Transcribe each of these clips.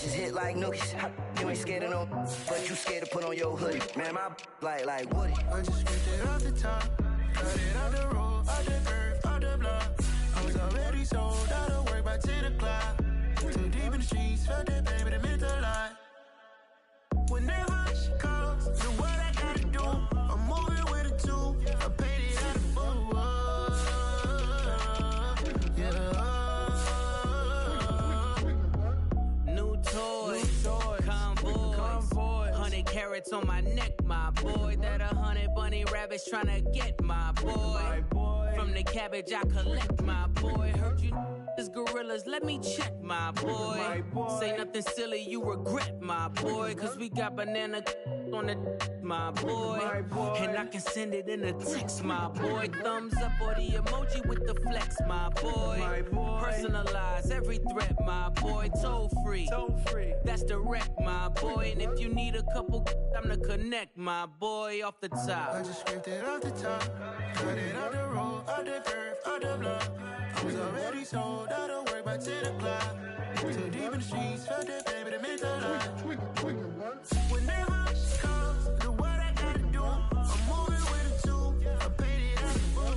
bitches hit like nookies. You ain't scared of no, but you scared to put on your hoodie. Man, my like Woody. I just scraped it off the top, cut it off the road, off the curve, off the block. I was already sold out of work by 10 o'clock. Too deep in the streets, felt that baby, that meant a lot. Whenever she calls, do what I gotta do. I'm moving with a two, I paid it out of full. Yeah. New toys, convoys, 100 carats on my neck, my boy. That 100 bunny rabbits tryna get my boy. From the cabbage I collect, my boy. Heard you is gorillas, let me check, my boy. Say nothing silly, you regret, my boy. Cause we got banana on the my boy. And I can send it in a text, my boy. Thumbs up or the emoji with the flex, my boy. Personalize every threat, my boy. Toll free, that's direct, my boy. And if you need a couple, I'm to connect, my boy. Off the top, I just scraped it off the top, cut it off the road, off the curve, off the block. I was already sold out of work by 10 o'clock. Too deep in the streets, felt that baby, that meant a lot. Whenever she calls, do what I gotta do. I'm moving with a two, I paid it out of full.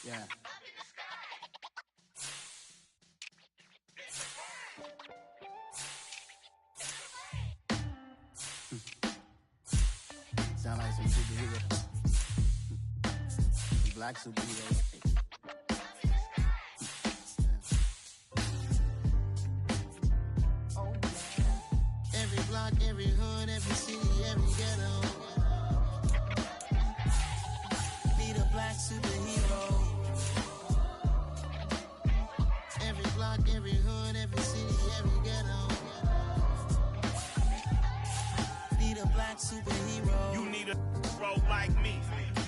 Yeah. Sound like some superhero. Black superheroes. Every block, every hood, every city, every ghetto. Need a black superhero. Every block, every hood, every city, every ghetto. Need a black superhero. You need a role like me.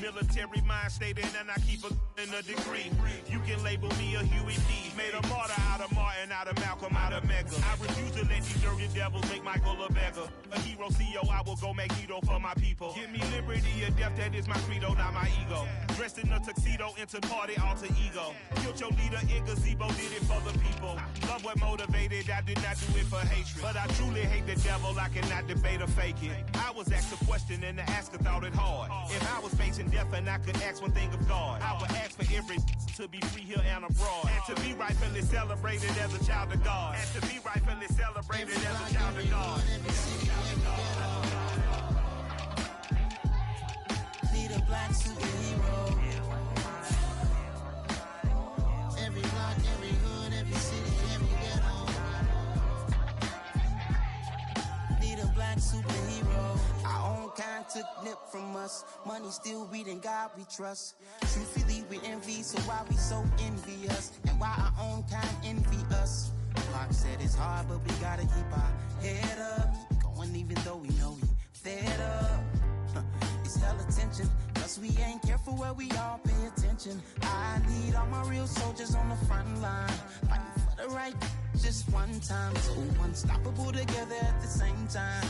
Military mind stated, and I keep in a degree. You can label me a Huey P. Made a martyr out of Martin, out of Malcolm, out of Mega. I refuse to let these dirty devils make Michael a beggar. A hero CEO, I will go Magneto for my people. Give me liberty or death, that is my credo, not my ego. Dressed in a tuxedo, into party, alter ego. Killed your leader in gazebo, did it for the people. Love what motivated, I did not do it for hatred. But I truly hate the devil, I cannot debate or fake it. I was asked a question and the asker thought it hard. If I was facing death and I could ask one thing of God, I would ask for every to be free here and abroad, and to be rightfully celebrated as a child of God, and to be rightfully celebrated as a child of God. Need a black superhero. Every block, every hood, every city, every ghetto. Need a black superhero. Our own kind took nip from us. Money still reading God we trust. Truthfully we envy, so why we so envious? And why our own kind envy us? Mark said it's hard, but we gotta keep our head up. Going even though we know we fed up. It's hella tension, plus we ain't careful where we all pay attention. I need all my real soldiers on the front line, fighting for the right just one time. So unstoppable together at the same time,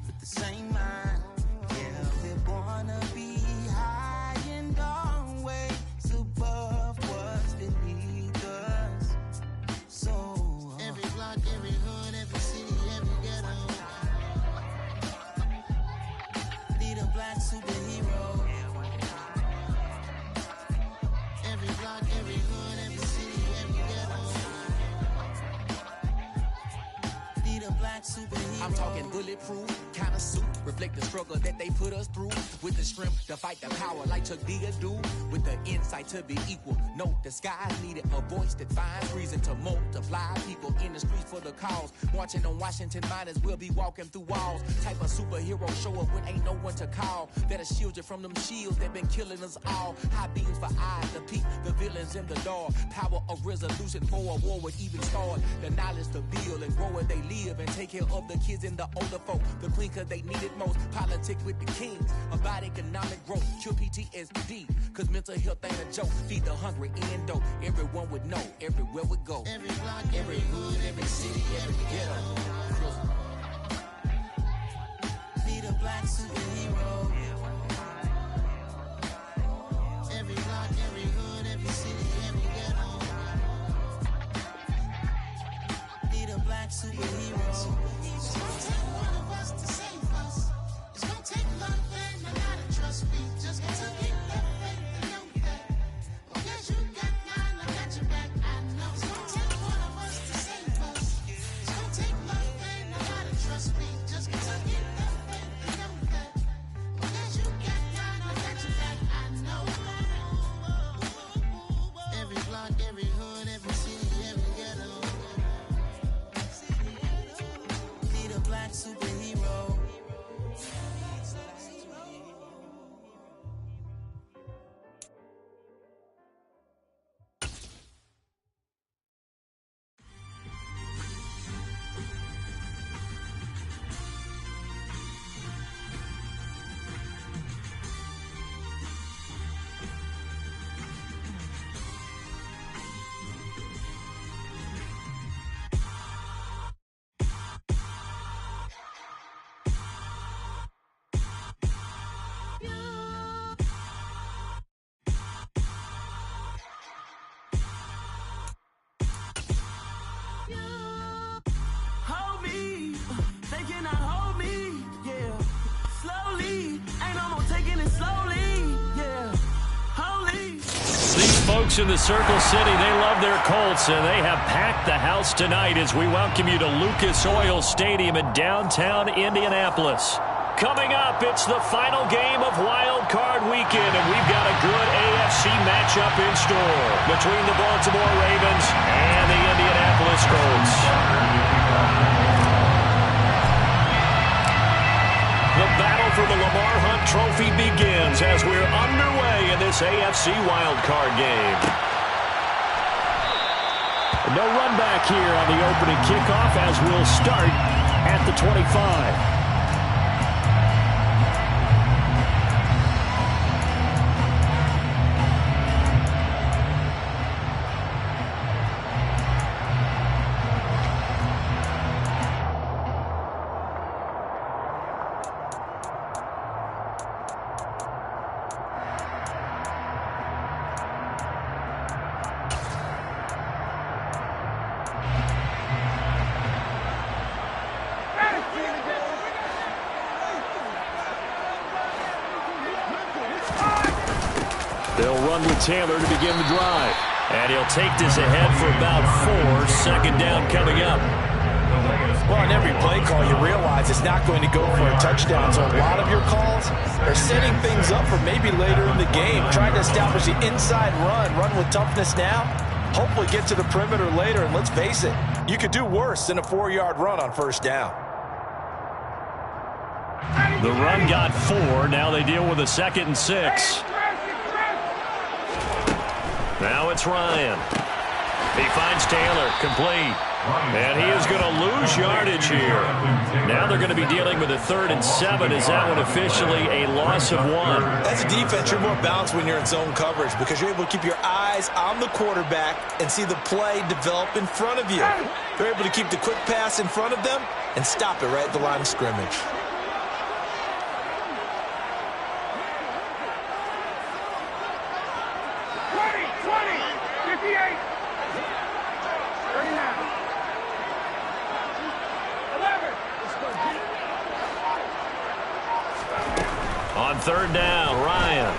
with the same mind. Yeah, we're born to be high and always above what's beneath us. So every block, every hood, every city, every ghetto. Need a black superhero. Every block, every hood, every city, every ghetto. Need a black superhero. I'm talking bulletproof kind of suit, reflect the struggle that they put us through, with the strength to fight the power like Chuck D do, with the insight to be equal. No disguise needed, a voice that finds reason to multiply people in the streets for the cause. Marching on Washington miners, we'll be walking through walls. Type of superhero show up when ain't no one to call. That'll shield you from them shields that been killing us all. High beams for eyes to peek the villains in the dark. Power of resolution for a war would even start. The knowledge to build and grow where they live, and take care of the kids and the older folk. The queen cause they need it most. Politics with the kings about economic growth. Cure PTSD cause mental health ain't a joke. Feed the hungry in dope. Everyone would know everywhere we go. Every block, every hood, every city, every ghetto. Need a black superhero. Every block, every hood, every city, every ghetto. Need a black superhero. It's gonna take one of us to save us. It's gonna take love and a lot of trust. We just gotta keep that faith and know that. Well, yes, you got mine, I got your back. I know it's gonna take one of us to save us. It's gonna take love and a lot of trust. We just gotta keep that faith and know that. Well, yes, you got mine, I got your back. I know. Every block, every hood, every city, every ghetto. Need a black superhero. Hold me, they cannot hold me, yeah. Slowly, ain't no more taking it slowly, yeah. Holy. These folks in the Circle City, they love their Colts, and they have packed the house tonight as we welcome you to Lucas Oil Stadium in downtown Indianapolis. Coming up, it's the final game of Wildcard Weekend, and we've got a good AFC matchup in store between the Baltimore Ravens and the Indianapolis Colts. The battle for the Lamar Hunt Trophy begins as we're underway in this AFC wildcard game. No run back here on the opening kickoff as we'll start at the 25. They'll run with Taylor to begin the drive. And he'll take this ahead for about 4. Second down coming up. Well, on every play call, you realize it's not going to go for a touchdown. So a lot of your calls are setting things up for maybe later in the game, trying to establish the inside run with toughness now, hopefully get to the perimeter later. And let's face it, you could do worse than a 4-yard run on first down. The run got 4. Now they deal with a 2nd and 6. Now it's Ryan. He finds Taylor, complete. And he is going to lose yardage here. Now they're going to be dealing with a 3rd and 7. Is that one officially a loss of 1? As a defense, you're more balanced when you're in zone coverage because you're able to keep your eyes on the quarterback and see the play develop in front of you. They're able to keep the quick pass in front of them and stop it right at the line of scrimmage. On 3rd down, Ryan.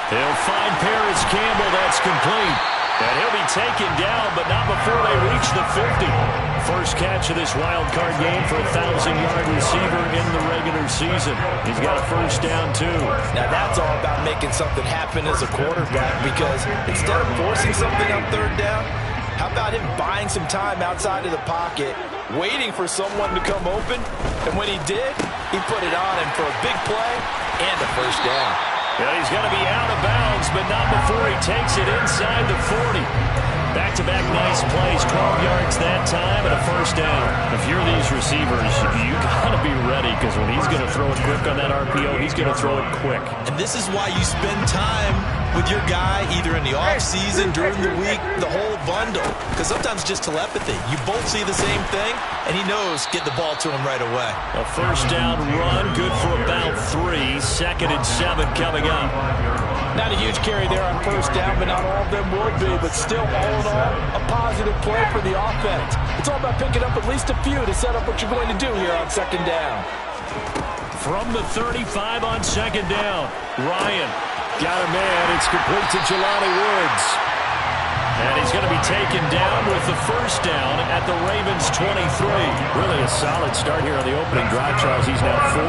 He'll find Paris Campbell. That's complete. And he'll be taken down, but not before they reach the 50. First catch of this wild card game for a 1,000-yard receiver in the regular season. He's got a first down, too. Now, that's all about making something happen as a quarterback because instead of forcing something on 3rd down, how about him buying some time outside of the pocket, waiting for someone to come open, and when he did, he put it on him for a big play and a first down. Yeah, he's going to be out of bounds, but not before he takes it inside the 40. Back-to-back nice plays, 12 yards that time, and a first down. If you're these receivers, you got to be ready because when he's going to throw it quick on that RPO, he's going to throw it quick. And this is why you spend time with your guy either in the offseason, during the week, the whole bundle. Because sometimes just telepathy. You both see the same thing, and he knows get the ball to him right away. A first down run, good for about 3. 2nd and 7 coming up. Not a huge carry there on first down, but not all of them will be. But still, all in all, a positive play for the offense. It's all about picking up at least a few to set up what you're going to do here on 2nd down. From the 35 on 2nd down, Ryan got a man. It's complete to Jelani Woods. And he's going to be taken down with the first down at the Ravens' 23. Really a solid start here on the opening drive, Charles. He's now 4-4,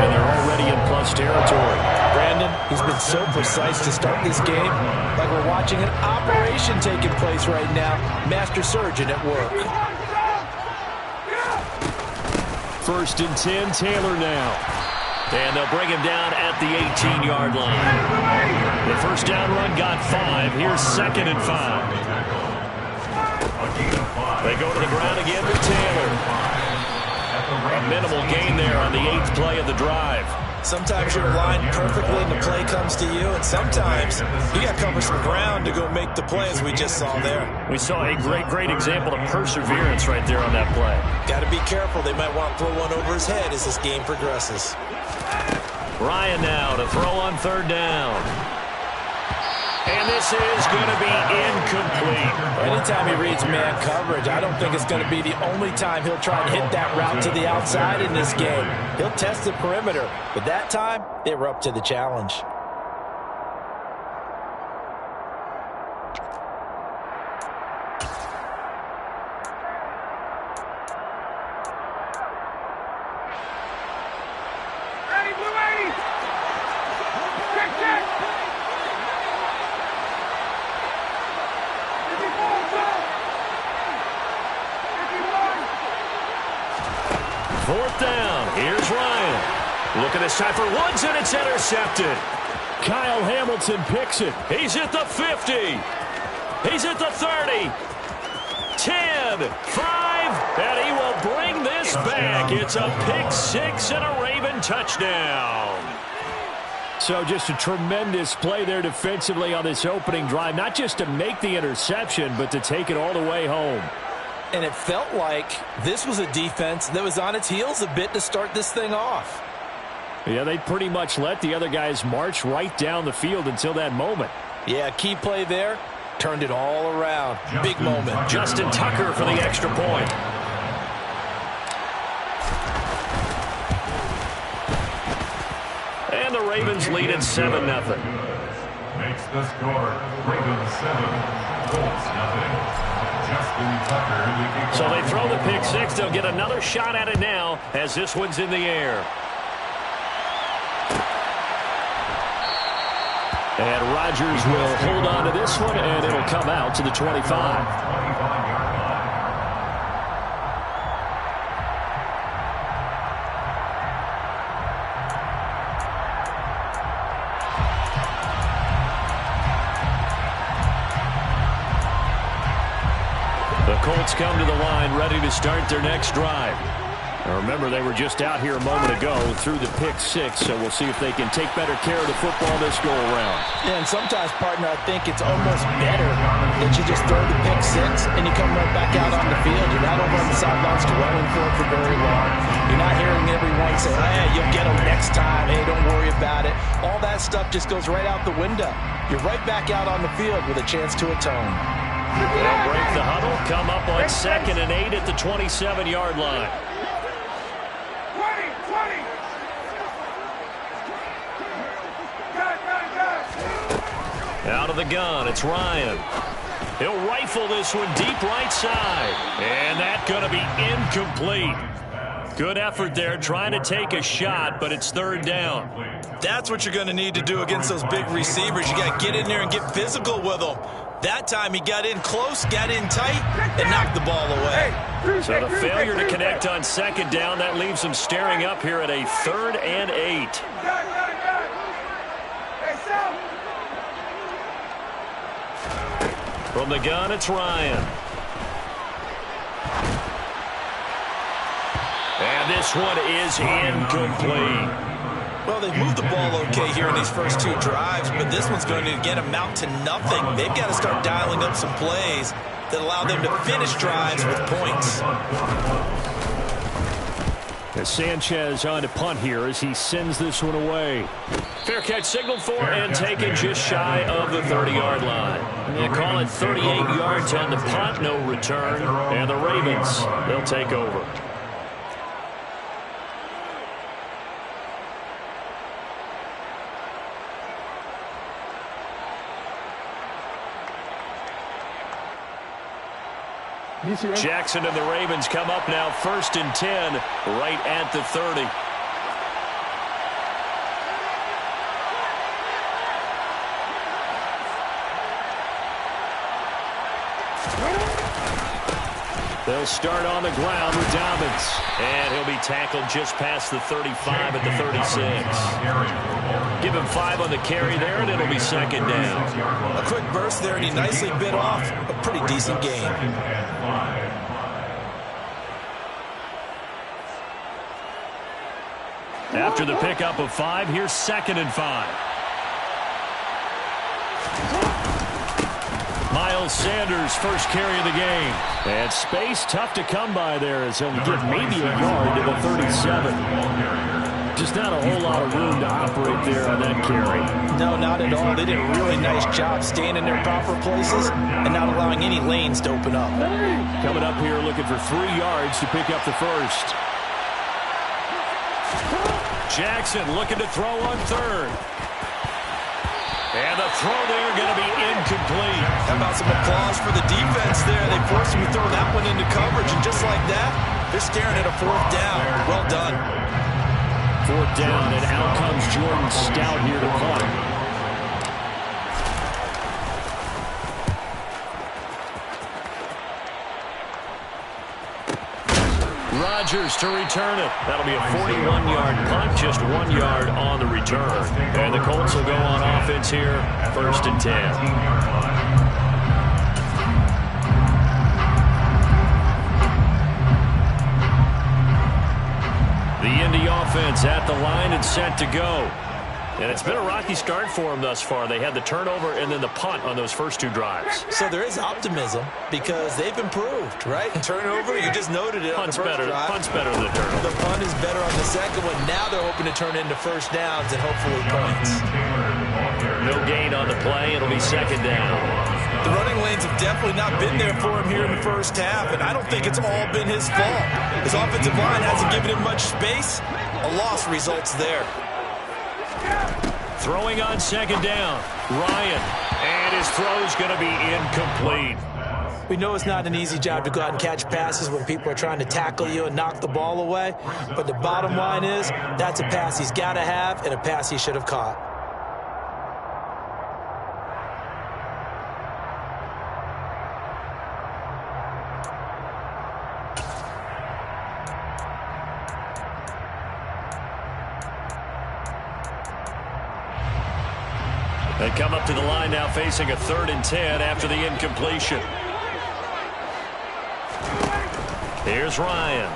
and they're already in plus territory. Brandon, he's been so precise to start this game, like we're watching an operation taking place right now. Master surgeon at work. 1st and 10, Taylor now. And they'll bring him down at the 18-yard line. The first down run got 5. Here's 2nd and 5. They go to the ground again with Taylor. A minimal gain there on the 8th play of the drive. Sometimes you're aligned perfectly and the play comes to you, and sometimes you got to cover some ground to go make the play, as we just saw there. We saw a great example of perseverance right there on that play. Got to be careful. They might want to throw one over his head as this game progresses. Ryan now to throw on 3rd down. And this is going to be incomplete. Anytime he reads man coverage, I don't think it's going to be the only time he'll try and hit that route to the outside in this game. He'll test the perimeter, but that time, they were up to the challenge. Fourth down. Here's Ryan. Look at this time for Woods, and it's intercepted. Kyle Hamilton picks it. He's at the 50. He's at the 30. 10, 5, and he will bring this back. It's a pick 6 and a Raven touchdown. So just a tremendous play there defensively on this opening drive. Not just to make the interception, but to take it all the way home. And it felt like this was a defense that was on its heels a bit to start this thing off. Yeah, they pretty much let the other guys march right down the field until that moment. Yeah, key play there. Turned it all around. Big moment. Justin Tucker for the extra point. And And the Ravens lead at 7-0. Makes the score Ravens 7, Colts 0. So they throw the pick six. They'll get another shot at it now as this one's in the air. And Rodgers will hold on to this one, and it'll come out to the 25. The Colts come to the line ready to start their next drive. Now remember, they were just out here a moment ago through the pick six, so we'll see if they can take better care of the football this go-around. Yeah, and sometimes, partner, I think it's almost better that you just throw the pick six and you come right back out on the field. You're not over on the sidelines dwelling for it for very long. You're not hearing everyone say, hey, you'll get them next time. Hey, don't worry about it. All that stuff just goes right out the window. You're right back out on the field with a chance to atone. They'll break the huddle, come up on 2nd and 8 at the 27-yard line. Out of the gun, it's Ryan. He'll rifle this one deep right side. And that's going to be incomplete. Good effort there trying to take a shot, but it's 3rd down. That's what you're going to need to do against those big receivers. You got to get in there and get physical with them. That time he got in close, got in tight, and knocked the ball away. So the failure to connect on 2nd down, that leaves him staring up here at a 3rd and 8. From the gun, it's Ryan. And this one is incomplete. Well, they've moved the ball okay here in these first 2 drives, but this one's going to again amount to nothing. They've got to start dialing up some plays that allow them to finish drives with points. As Sanchez on to punt here as he sends this one away. Fair catch signaled for and taken just shy of the 30-yard line. They call it 38 yards on the punt, no return, and the Ravens, they'll take over. Jackson and the Ravens come up now 1st and 10 right at the 30. They'll start on the ground with Dobbins. And he'll be tackled just past the 35 at the 36. Give him 5 on the carry there, and it'll be 2nd down. A quick burst there, and he nicely bit off a pretty decent game. After the pickup of 5, here's 2nd and 5. Miles Sanders, first carry of the game. And space tough to come by there as he'll get maybe a yard to the 37. Just not a whole lot of room to operate there on that carry. No, not at all. They did a really nice job staying in their proper places and not allowing any lanes to open up. Coming up here looking for 3 yards to pick up the first. Jackson looking to throw on 3rd. And the throw there going to be incomplete. How about some applause for the defense there? They forced him to throw that one into coverage, and just like that, they're staring at a 4th down. Well done. 4th down, and out comes Jordan Stout here to punt. Rodgers to return it. That'll be a 41-yard punt, just 1 yard on the return. And the Colts will go on offense here, 1st and 10. The Indy offense at the line and set to go. And it's been a rocky start for them thus far. They had the turnover and then the punt on those first 2 drives. So there is optimism because they've improved, right? Turnover, you just noted it. Punt's on the first better. drive. Punt's better than the turnover. The punt is better on the second one. Now they're hoping to turn into 1st downs and hopefully points. No gain on the play. It'll be 2nd down. The running lanes have definitely not been there for him here in the first half, and I don't think it's all been his fault. His offensive line hasn't given him much space. A loss results there. Throwing on second down, Ryan. And his throw's going to be incomplete. We know it's not an easy job to go out and catch passes when people are trying to tackle you and knock the ball away. But the bottom line is, that's a pass he's got to have and a pass he should have caught. They come up to the line now facing a 3rd and 10 after the incompletion. Here's Ryan.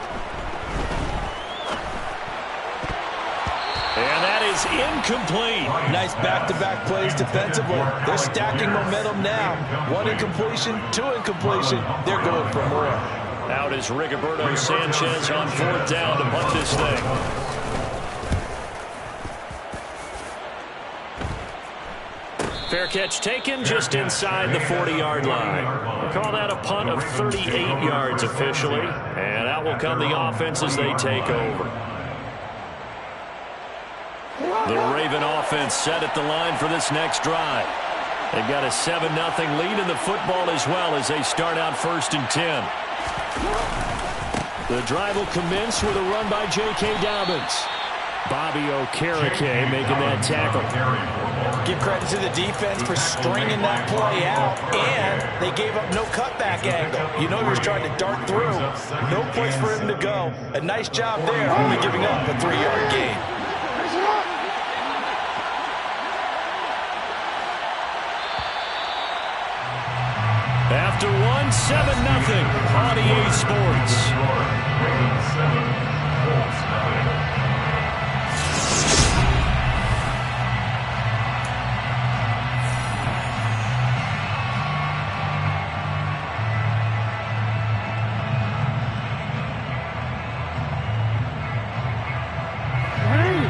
And that is incomplete. Nice back-to-back plays defensively. They're stacking momentum now. 1 incompletion, 2 incompletion. They're going for more. Out is Rigoberto Sanchez on 4th down to punt this thing. Fair catch taken just inside the 40-yard line. We'll call that a punt of 38 yards officially. And out will come the offense as they take over. The Raven offense set at the line for this next drive. They've got a 7-0 lead in the football as well as they start out 1st and 10. The drive will commence with a run by J.K. Dobbins. Bobby Okereke making that tackle. Give credit to the defense for stringing that play out, and they gave up no cutback angle. You know he was trying to dart through. No place for him to go. A nice job there, only giving up a 3-yard gain. After one, 7-0 on EA Sports.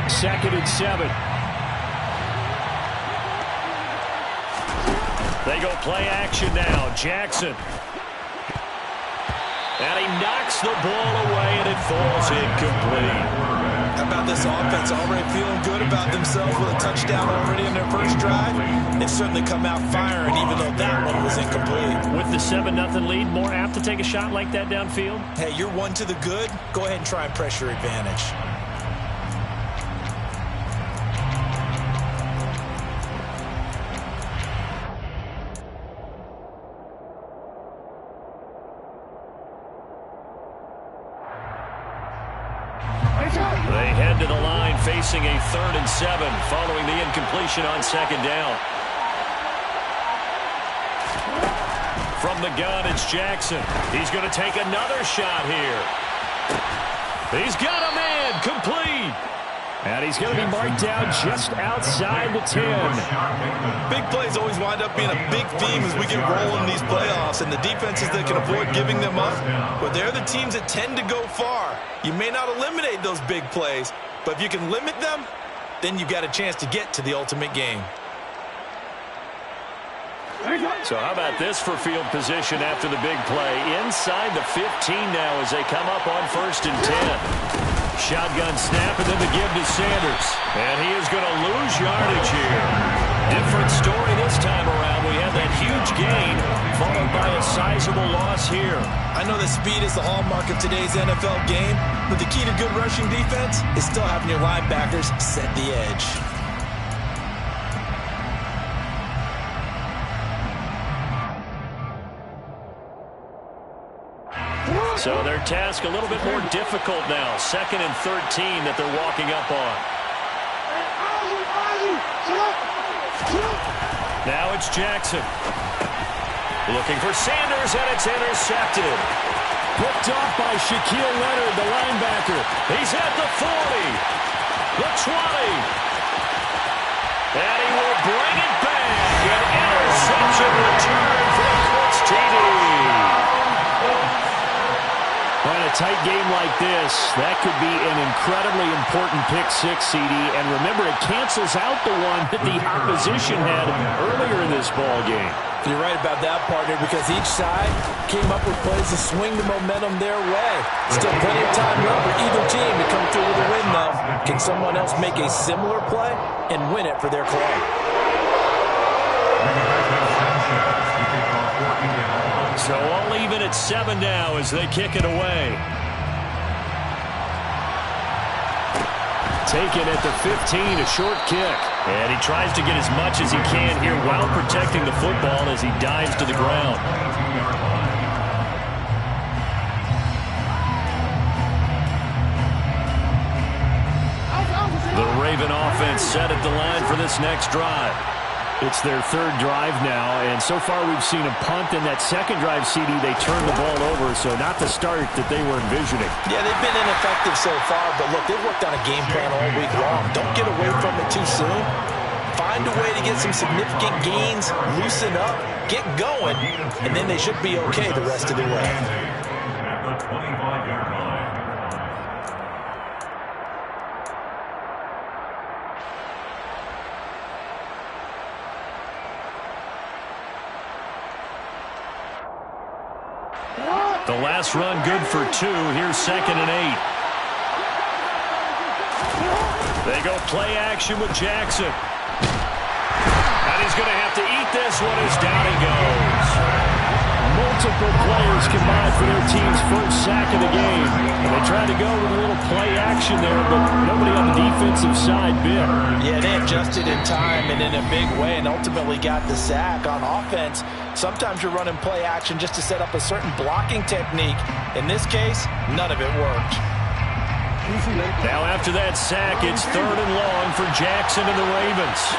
Second and 7. They go play action now. Jackson. And he knocks the ball away, and it falls incomplete. How about this offense already feeling good about themselves with a touchdown already in their first drive? They've certainly come out firing, even though that one was incomplete. With the 7-0 lead, more apt to take a shot like that downfield? Hey, you're one to the good. Go ahead and try and press your advantage. They head to the line facing a 3rd and 7 following the incompletion on second down. From the gun, it's Jackson. He's going to take another shot here. He's got a man, complete. And he's going to be marked down just outside the 10. Big plays always wind up being a big theme as we get rolling these playoffs, and the defenses that can avoid giving them up, but they're the teams that tend to go far. You may not eliminate those big plays, but if you can limit them, then you've got a chance to get to the ultimate game. So how about this for field position after the big play? Inside the 15 now as they come up on 1st and 10. Shotgun snap and then the give to Sanders. And he is going to lose yardage here. Different story this time around. We have that huge gain followed by a sizable loss here. I know that speed is the hallmark of today's NFL game, but the key to good rushing defense is still having your linebackers set the edge. So their task a little bit more difficult now. 2nd and 13 that they're walking up on. Now it's Jackson. Looking for Sanders, and it's intercepted. Picked off by Shaquille Leonard, the linebacker. He's at the 40, the 20. And he will bring it back. An interception return for the Colts TD. In a tight game like this, that could be an incredibly important pick-6, CD. And remember, it cancels out the one that the opposition had earlier in this ball game. You're right about that, partner, because each side came up with plays to swing the momentum their way. Still plenty of time left for either team to come through with a win, though. Can someone else make a similar play and win it for their club? So all even at 7 now as they kick it away. Taken at the 15, a short kick. And he tries to get as much as he can here while protecting the football as he dives to the ground. The Raven offense set at the line for this next drive. It's their third drive now, and so far we've seen a punt, and that second drive, CD, they turned the ball over, so not the start that they were envisioning. Yeah, they've been ineffective so far, but look, they've worked on a game plan all week long. Don't get away from it too soon. Find a way to get some significant gains, loosen up, get going, and then they should be okay the rest of the way. At the 25-yard line. The last run good for 2. Here's 2nd and 8. They go play action with Jackson. And he's going to have to eat this one as down he goes. Multiple players combined for their team's first sack of the game. And they tried to go with a little play action there, but nobody on the defensive side bit. Yeah, they adjusted in time and in a big way and ultimately got the sack. On offense, sometimes you're running play action just to set up a certain blocking technique. In this case, none of it worked. Now after that sack, it's 3rd and long for Jackson and the Ravens.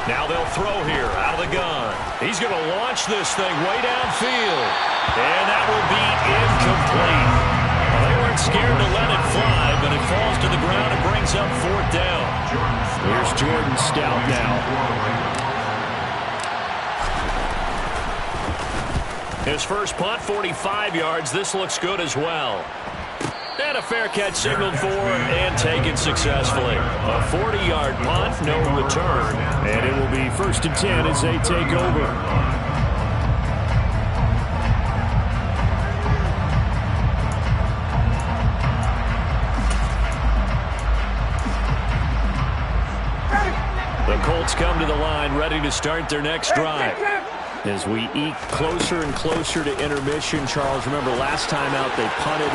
Now they'll throw here out of the gun. He's going to launch this thing way downfield. And that will be incomplete. Well, they weren't scared to let it fly, but it falls to the ground and brings up 4th down. Here's Jordan Stout now. His first punt, 45 yards. This looks good as well. And a fair catch signaled for and taken successfully. A 40-yard punt, no return. And it will be 1st and 10 as they take over. The Colts come to the line ready to start their next drive. As we eke closer and closer to intermission, Charles, remember last time out they punted.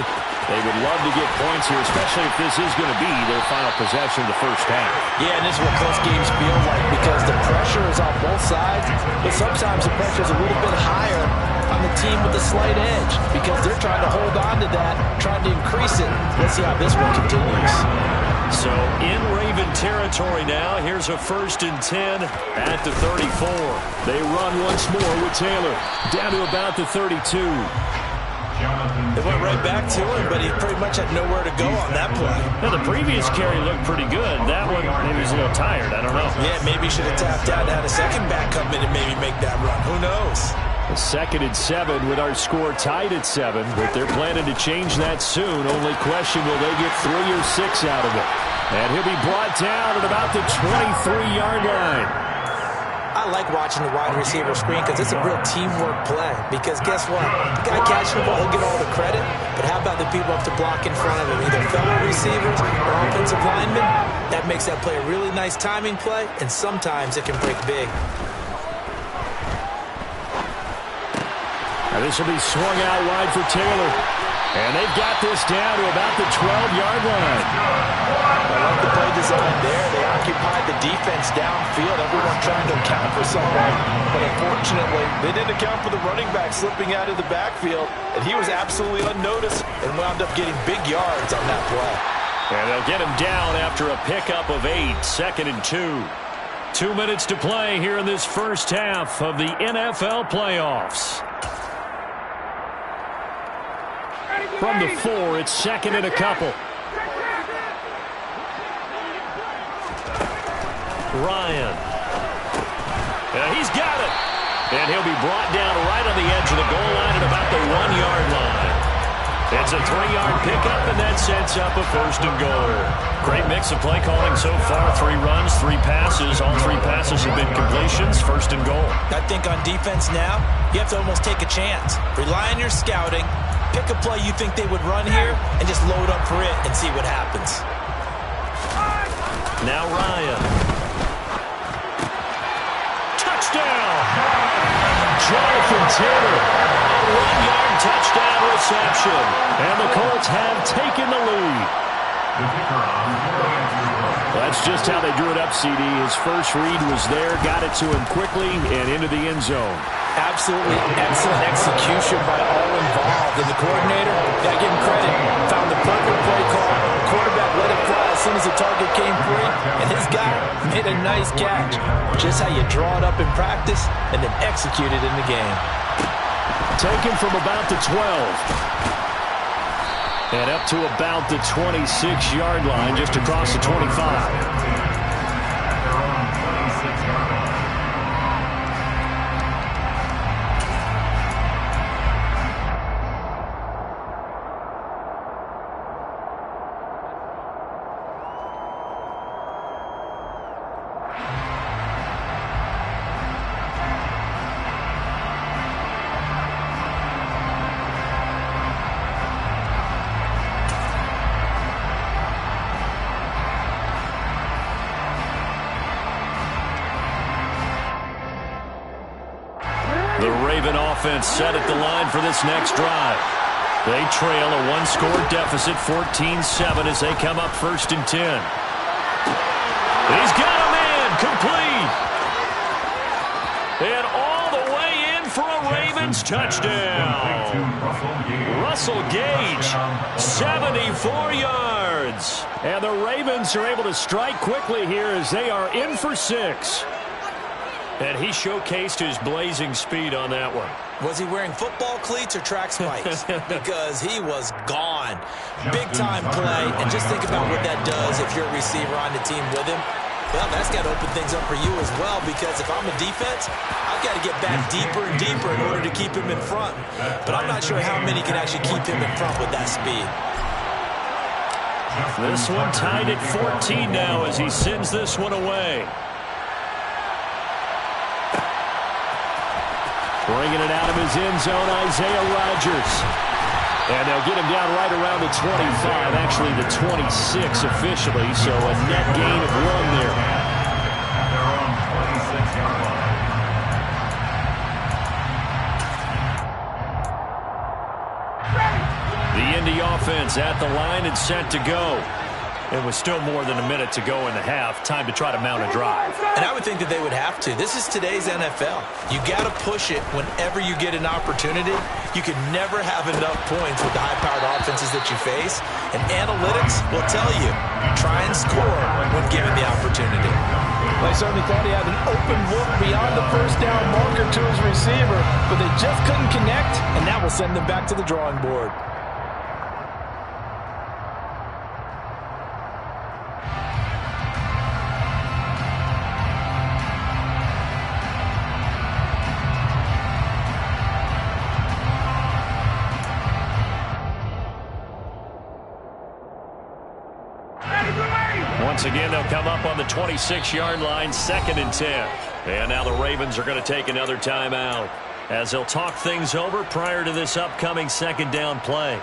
They would love to get points here, especially if this is going to be their final possession of the first half. Yeah, and this is what close games feel like because the pressure is on both sides, but sometimes the pressure is a little bit higher on the team with the slight edge because they're trying to hold on to that, trying to increase it. Let's see how this one continues. So in Raven territory now, here's a 1st and 10 at the 34. They run once more with Taylor down to about the 32. They went right back to him, but he pretty much had nowhere to go on that play. Now, the previous carry looked pretty good. That one, maybe he's a little tired. I don't know. Yeah, maybe he should have tapped out and had a second back come in and maybe make that run. Who knows? A 2nd and 7 with our score tied at 7, but they're planning to change that soon. Only question, will they get 3 or 6 out of it? And he'll be brought down at about the 23-yard line. I like watching the wide receiver screen because it's a real teamwork play. Because guess what? The guy catching the ball, he'll get all the credit. But how about the people up to block in front of him? Either fellow receivers or offensive linemen. That makes that play a really nice timing play, and sometimes it can break big. Now this will be swung out wide for Taylor. And they've got this down to about the 12-yard line. I like the play design there. They occupied the defense downfield. Everyone trying to account for someone. But unfortunately, they didn't account for the running back slipping out of the backfield. And he was absolutely unnoticed and wound up getting big yards on that play. And they'll get him down after a pickup of 8, 2nd and 2. 2 minutes to play here in this first half of the NFL playoffs. From the 4, it's 2nd and a couple. Ryan. He's got it. And he'll be brought down right on the edge of the goal line at about the 1-yard line. It's a 3-yard pickup, and that sets up a 1st and goal. Great mix of play calling so far. 3 runs, 3 passes. All 3 passes have been completions. 1st and goal. I think on defense now, you have to almost take a chance. Rely on your scouting. Pick a play you think they would run here and just load up for it and see what happens. Now Ryan. Touchdown! Jonathan Taylor. A 1-yard touchdown reception. And the Colts have taken the lead. That's just how they drew it up, CD. His first read was there, got it to him quickly, and into the end zone. Absolutely excellent execution by all involved. And the coordinator, gotta give him credit, found the perfect play call. Quarterback let it fly as soon as the target came free, and his guy made a nice catch. Just how you draw it up in practice and then execute it in the game. Taken from about the 12. And up to about the 26-yard line, just across the 25. The Raven offense set at the line for this next drive. They trail a 1-score deficit, 14-7, as they come up 1st and 10. He's got a man, complete. And all the way in for a Ravens touchdown. Russell Gage, 74 yards. And the Ravens are able to strike quickly here as they are in for 6. And he showcased his blazing speed on that one. Was he wearing football cleats or track spikes? Because he was gone. Big-time play, and just think about what that does if you're a receiver on the team with him. Well, that's got to open things up for you as well, because if I'm a defense, I've got to get back deeper and deeper in order to keep him in front. But I'm not sure how many can actually keep him in front with that speed. This one tied at 14 now as he sends this one away. Bringing it out of his end zone, Isaiah Rodgers. And they'll get him down right around the 25, actually the 26 officially, so a net gain of 1 there. They're on 26-yard line. The Indy offense at the line and set to go. It was still more than a minute to go in the half. Time to try to mount a drive. And I would think that they would have to. This is today's NFL. You got to push it whenever you get an opportunity. You can never have enough points with the high-powered offenses that you face. And analytics will tell you, try and score when given the opportunity. They certainly thought he had an open look beyond the first down marker to his receiver, but they just couldn't connect, and that will send them back to the drawing board. Once again, they'll come up on the 26-yard line, 2nd and 10. And now the Ravens are going to take another timeout as they'll talk things over prior to this upcoming 2nd down play.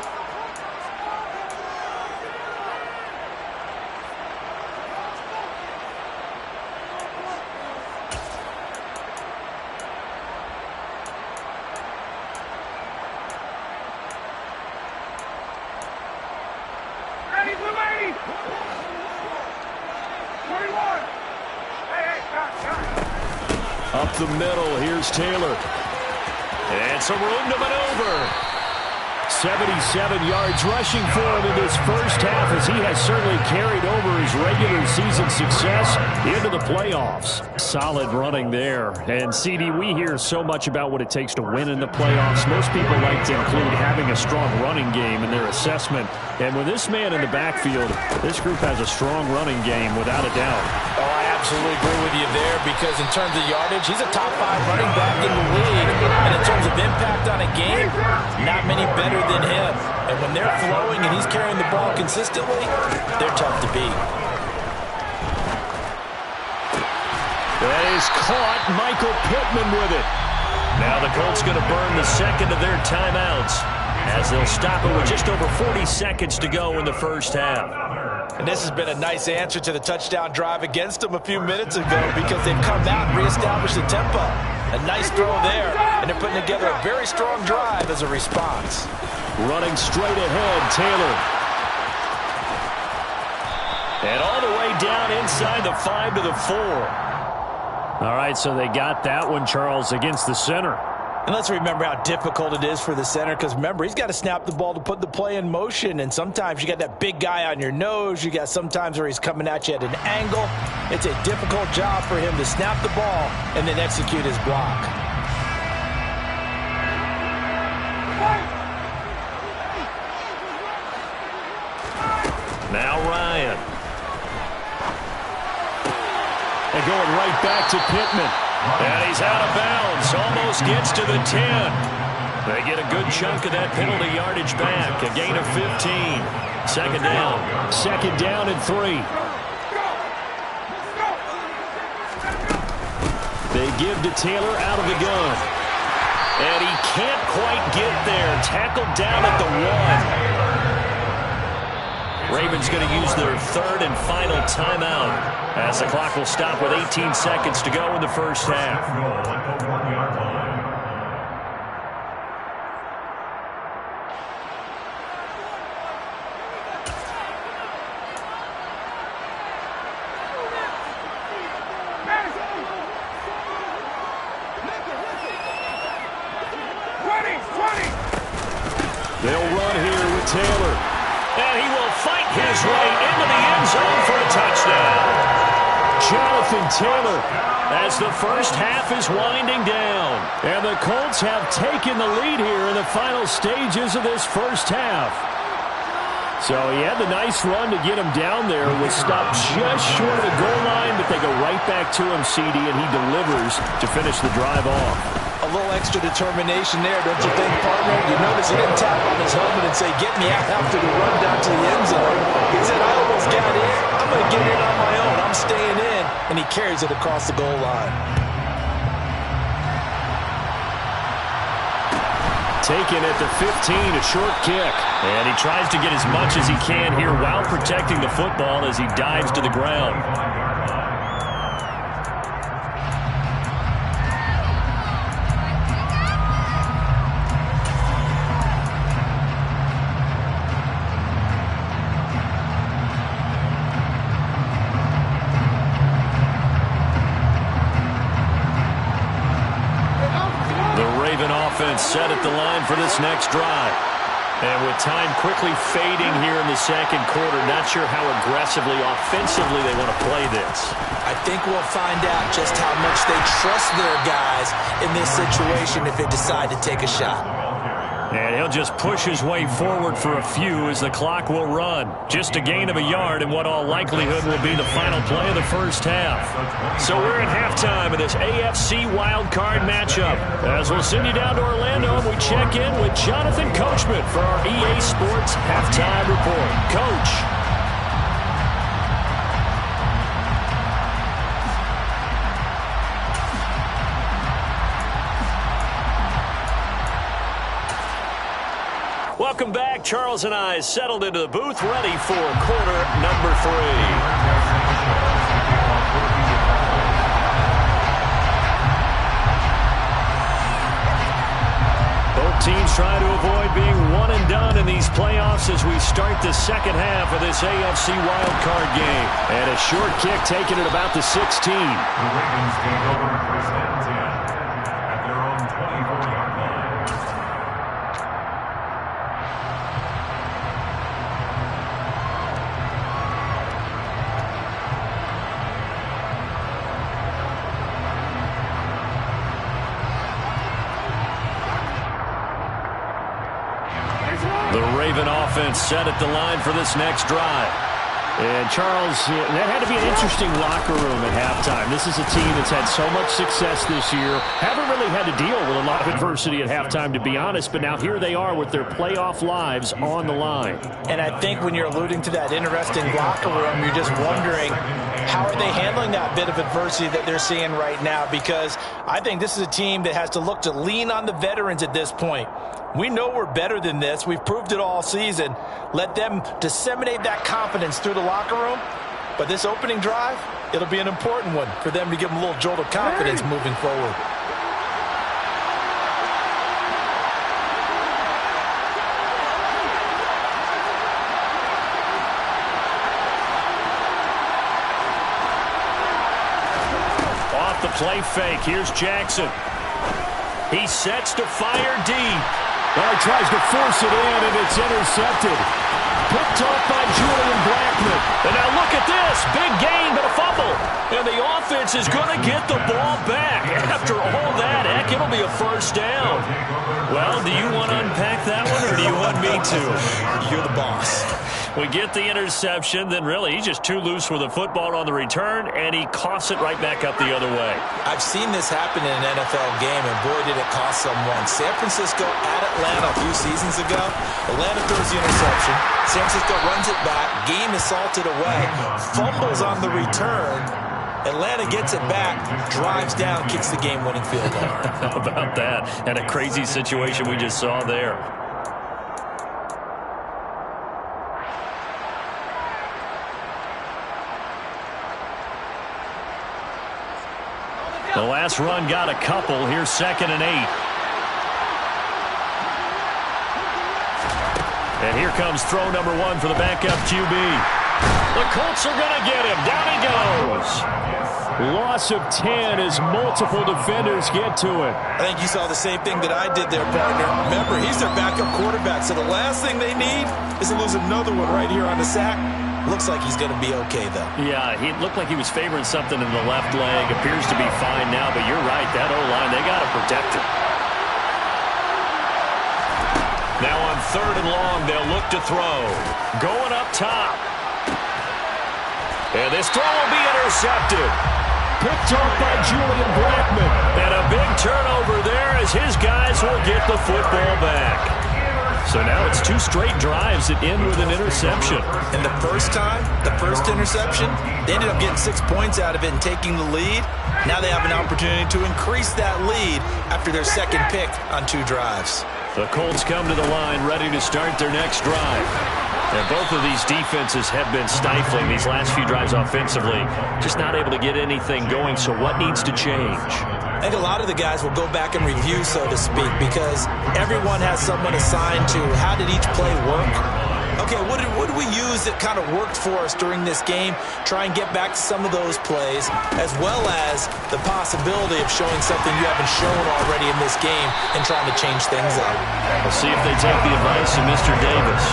Up the middle, here's Taylor. And some room to maneuver. 77 yards rushing for him in this first half, as he has certainly carried over his regular season success into the playoffs. Solid running there. And, CD, we hear so much about what it takes to win in the playoffs. Most people like to include having a strong running game in their assessment. And with this man in the backfield, this group has a strong running game without a doubt. Oh, I absolutely agree with you there because in terms of yardage, he's a top 5 running back in the league. And in terms of impact on a game, not many better than him. And when they're flowing and he's carrying the ball consistently, they're tough to beat. That is caught. Michael Pittman with it. Now the Colts going to burn the second of their timeouts as they'll stop it with just over 40 seconds to go in the first half. And this has been a nice answer to the touchdown drive against them a few minutes ago because they've come out and reestablished the tempo. A nice throw there, and they're putting together a very strong drive as a response. Running straight ahead, Taylor. And all the way down inside the 5 to the 4. All right, so they got that one, Charles, against the center. And let's remember how difficult it is for the center because, remember, he's got to snap the ball to put the play in motion. And sometimes you got that big guy on your nose. You got sometimes where he's coming at you at an angle. It's a difficult job for him to snap the ball and then execute his block. Now Ryan. And going right back to Pittman. And he's out of bounds. Almost gets to the 10. They get a good chunk of that penalty yardage back. A gain of 15. Second down. Second down and 3. They give to Taylor out of the gun. And he can't quite get there. Tackled down at the 1. Ravens going to use their third and final timeout as the clock will stop with 18 seconds to go in the first half. They'll run here with Taylor. And he will fight his way into the end zone for a touchdown. Jonathan Taylor as the first half is winding down. And the Colts have taken the lead here in the final stages of this first half. So he had the nice run to get him down there. Was stopped just short of the goal line, but they go right back to him, CD, and he delivers to finish the drive off. A little extra determination there, don't you think, partner? You notice he didn't tap on his helmet and say, get me out after the run down to the end zone. He said, I almost got in. I'm going to get in on my own. I'm staying in. And he carries it across the goal line. Taken at the 15, a short kick. And he tries to get as much as he can here while protecting the football as he dives to the ground. Set at the line for this next drive. And with time quickly fading here in the second quarter, not sure how aggressively, offensively they want to play this. I think we'll find out just how much they trust their guys in this situation if they decide to take a shot. And he'll just push his way forward for a few as the clock will run. Just a gain of a yard in what all likelihood will be the final play of the first half. So we're at halftime of this AFC Wildcard matchup. As we'll send you down to Orlando and we check in with Jonathan Coachman for our EA Sports Halftime Report. Coach. Welcome back. Charles and I settled into the booth, ready for quarter number 3. Both teams try to avoid being one and done in these playoffs as we start the second half of this AFC wildcard game. And a short kick taken at about the 16. The Ravens take over first and 10 at their own 24-yard line. The Raven offense set at the line for this next drive. And, Charles, that had to be an interesting locker room at halftime. This is a team that's had so much success this year. Haven't really had to deal with a lot of adversity at halftime, to be honest. But now here they are with their playoff lives on the line. And I think when you're alluding to that interesting locker room, you're just wondering, how are they handling that bit of adversity that they're seeing right now? Because I think this is a team that has to look to lean on the veterans at this point. We know we're better than this. We've proved it all season. Let them disseminate that confidence through the locker room. But this opening drive, it'll be an important one for them to give them a little jolt of confidence moving forward. Off the play fake, here's Jackson. He sets to fire deep. Well, he tries to force it in, and it's intercepted. Picked off by Julian Blackman. And now look at this. Big gain, but a fumble. And the offense is going to get the ball back. After all that, heck, it'll be a first down. Well, do you want to unpack that one, or do you want me to? You're the boss. We get the interception, then really he's just too loose with the football on the return, and he coughs it right back up the other way. I've seen this happen in an NFL game, and boy, did it cost someone. San Francisco at Atlanta a few seasons ago. Atlanta throws the interception. San Francisco runs it back. Game is salted away. Fumbles on the return. Atlanta gets it back, drives down, kicks the game-winning field goal. How about that? And a crazy situation we just saw there. The last run got a couple. Here's 2nd and 8. And here comes throw number 1 for the backup QB. The Colts are going to get him. Down he goes. Loss of 10 as multiple defenders get to it. I think you saw the same thing that I did there, partner. Remember, he's their backup quarterback, so the last thing they need is to lose another one right here on the sack. Looks like he's going to be okay, though. Yeah, he looked like he was favoring something in the left leg. Appears to be fine now, but you're right. That O-line, they got to protect him. Now on 3rd and long, they'll look to throw. Going up top. And this throw will be intercepted. Picked off by Julian Blackman. And a big turnover there as his guys will get the football back. So now it's 2 straight drives that end with an interception. And the first time, the first interception, they ended up getting 6 points out of it and taking the lead. Now they have an opportunity to increase that lead after their second pick on 2 drives. The Colts come to the line ready to start their next drive. And both of these defenses have been stifling these last few drives offensively. Just not able to get anything going, so what needs to change? I think a lot of the guys will go back and review, so to speak, because everyone has someone assigned to how did each play work. Okay, what did we use that kind of worked for us during this game? Try and get back to some of those plays, as well as the possibility of showing something you haven't shown already in this game and trying to change things up. We'll see if they take the advice of Mr. Davis.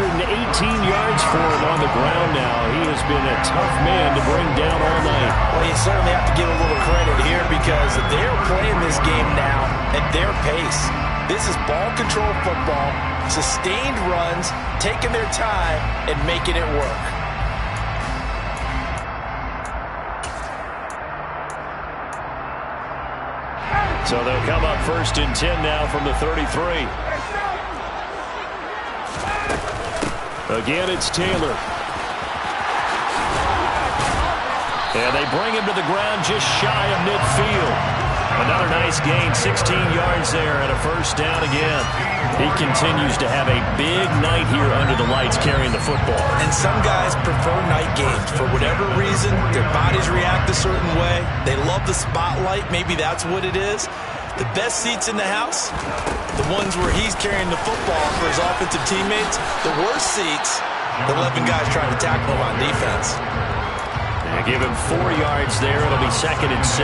118 yards for him on the ground now. He has been a tough man to bring down all night. Well, you certainly have to give a little credit here because they're playing this game now at their pace. This is ball control football, sustained runs, taking their time, and making it work. So they'll come up 1st and 10 now from the 33. Again, it's Taylor. And they bring him to the ground just shy of midfield. Another nice gain, 16 yards there and a first down again. He continues to have a big night here under the lights carrying the football. And some guys prefer night games. For whatever reason, their bodies react a certain way. They love the spotlight. Maybe that's what it is. The best seats in the house, the ones where he's carrying the football for his offensive teammates. The worst seats, the 11 guys trying to tackle him on defense. They give him 4 yards there. It'll be 2nd and 6.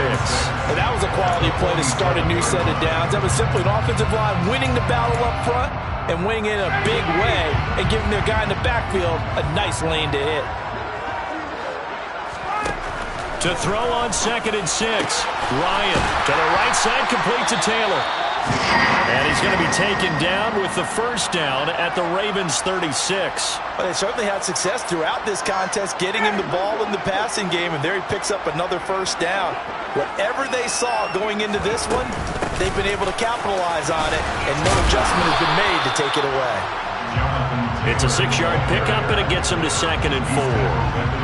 And that was a quality play to start a new set of downs. That was simply an offensive line winning the battle up front and winning it in a big way and giving their guy in the backfield a nice lane to hit. To throw on 2nd and 6. Ryan to the right side, complete to Taylor. And he's going to be taken down with the first down at the Ravens' 36. Well, they certainly had success throughout this contest getting him the ball in the passing game, and there he picks up another first down. Whatever they saw going into this one, they've been able to capitalize on it, and no adjustment has been made to take it away. It's a 6-yard pickup, and it gets him to 2nd and 4.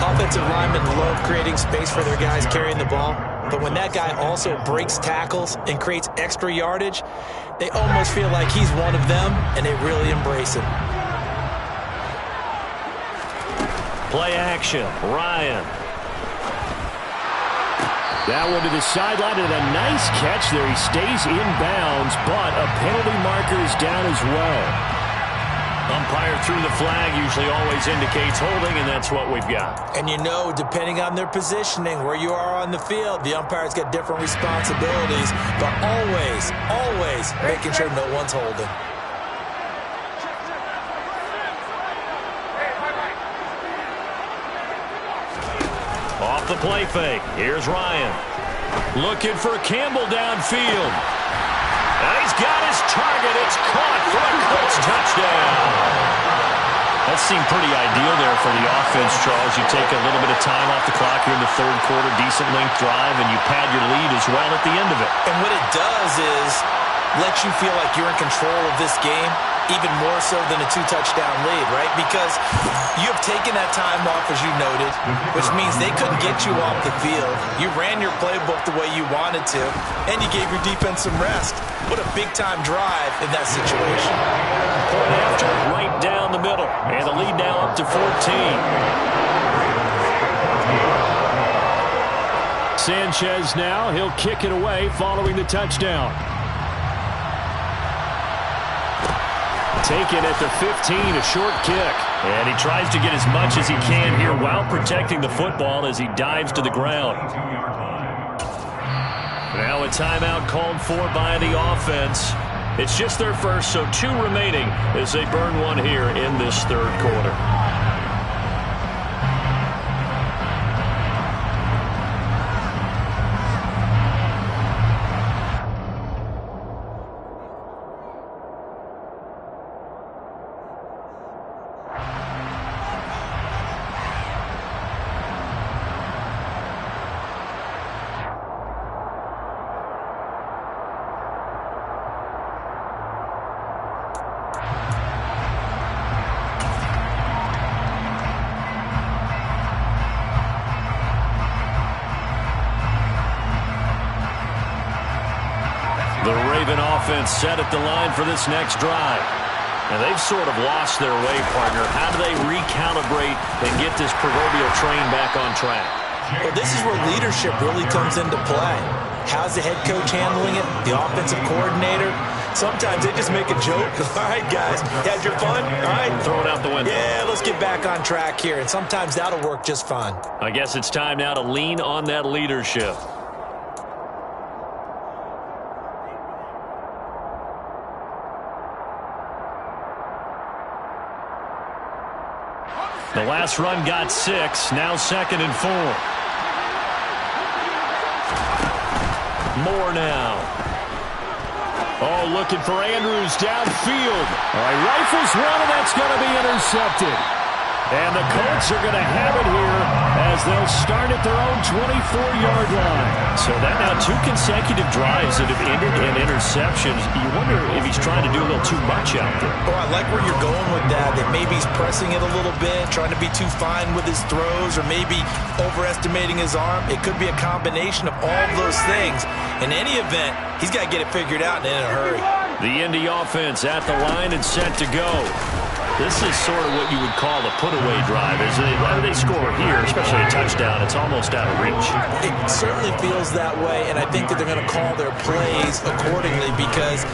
Offensive linemen love creating space for their guys carrying the ball, but when that guy also breaks tackles and creates extra yardage, they almost feel like he's one of them, and they really embrace him. Play action, Ryan. That one to the sideline, and a nice catch there. He stays in bounds, but a penalty marker is down as well. Umpire threw the flag, usually always indicates holding, and that's what we've got. And you know, depending on their positioning, where you are on the field, the umpire's got different responsibilities, but always making sure no one's holding. Off the play fake, here's Ryan. Looking for Campbell downfield. And he's got his target. It's caught for a Colts touchdown. That seemed pretty ideal there for the offense, Charles. You take a little bit of time off the clock here in the third quarter, decent length drive, and you pad your lead as well at the end of it. And what it does is let you feel like you're in control of this game, even more so than a 2-touchdown lead, right? Because you have taken that time off, as you noted, which means they couldn't get you off the field. You ran your playbook the way you wanted to, and you gave your defense some rest. What a big-time drive in that situation. Point after, right down the middle, and the lead now up to 14. Sanchez now, he'll kick it away following the touchdown. Taken at the 15, a short kick. And he tries to get as much as he can here while protecting the football as he dives to the ground. Now a timeout called for by the offense. It's just their first, so 2 remaining as they burn one here in this third quarter. Offense set at the line for this next drive. And they've sort of lost their way, partner. How do they recalibrate and get this proverbial train back on track? Well, this is where leadership really comes into play. How's the head coach handling it? The offensive coordinator? Sometimes they just make a joke. All right, guys, you had your fun? All right. Throw it out the window. Yeah, let's get back on track here. And sometimes that'll work just fine. I guess it's time now to lean on that leadership. The last run got 6, now 2nd and 4. Moore now. Oh, looking for Andrews downfield. All right, rifles one, and that's going to be intercepted. And the Colts are going to have it here as they'll start at their own 24-yard line. So that now 2 consecutive drives that have ended in interceptions. You wonder if he's trying to do a little too much out there. Oh, I like where you're going with that maybe he's pressing it a little bit, trying to be too fine with his throws, or maybe overestimating his arm. It could be a combination of all of those things. In any event, he's got to get it figured out and in a hurry. The Indy offense at the line and set to go. This is sort of what you would call a put-away drive. Why do they score here, especially a touchdown? It's almost out of reach. It certainly feels that way, and I think that they're going to call their plays accordingly, because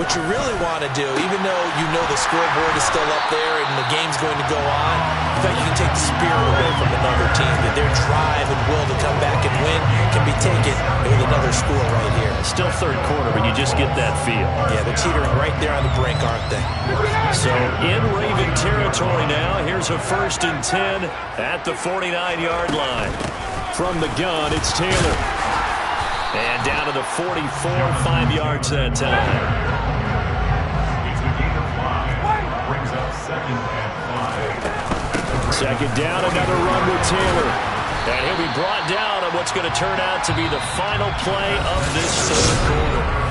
what you really want to do, even though you know the scoreboard is still up there and the game's going to go on, in fact, you can take the spirit away from another team, that their drive and will to come back and win can be taken with another score right here. Still third quarter, but you just get that feel. Yeah, they're teetering right there on the brink, aren't they? So in Raven territory now, here's a 1st and 10 at the 49-yard line. From the gun, it's Taylor. And down to the 44, 5 yards that time. It's a gain of 5. Brings up 2nd and 5. Second down, another run with Taylor. And he'll be brought down on what's going to turn out to be the final play of this third quarter.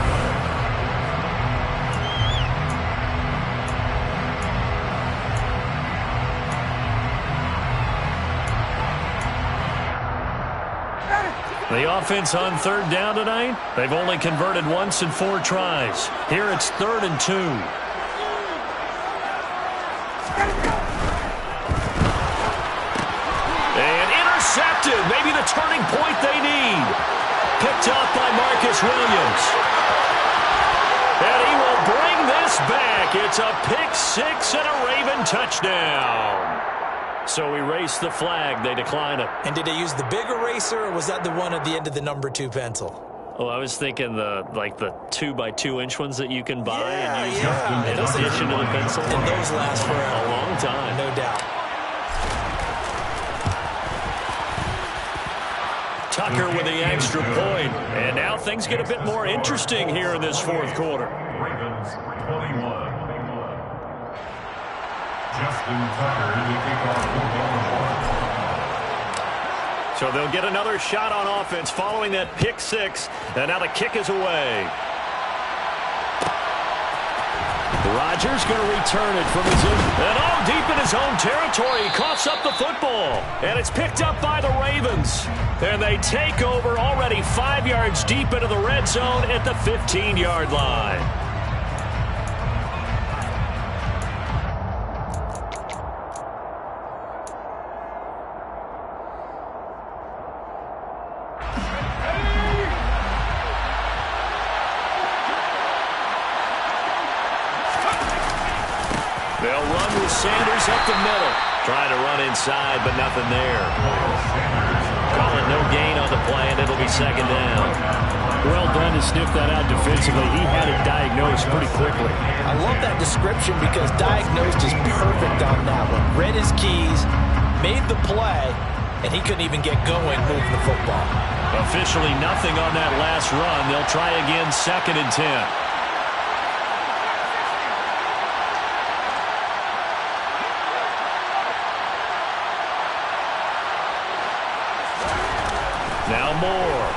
The offense on third down tonight, they've only converted once in 4 tries. Here it's 3rd and 2. And intercepted. Maybe the turning point they need. Picked up by Marcus Williams. And he will bring this back. It's a pick 6 and a Raven touchdown. So erase the flag. They decline it. And did they use the big eraser, or was that the one at the end of the number 2 pencil? Oh, I was thinking the 2x2-inch ones that you can buy and use in addition to the pencil. And those last for a long time. No doubt. Tucker with the extra point. And now things get a bit more interesting here in this fourth quarter. Ravens 21. Justin Tucker to kick off football. So they'll get another shot on offense following that pick 6. And now the kick is away. Rodgers going to return it from his own. And deep in his own territory. He coughs up the football. And it's picked up by the Ravens. And they take over already 5 yards deep into the red zone at the 15-yard line. They'll run with Sanders up the middle. Trying to run inside, but nothing there. Calling no gain on the play, and it'll be 2nd down. Well done to sniff that out defensively. He had it diagnosed pretty quickly. I love that description because diagnosed is perfect on that one. Read his keys, made the play, and he couldn't even get going moving the football. Officially nothing on that last run. They'll try again 2nd and 10. Now Moore.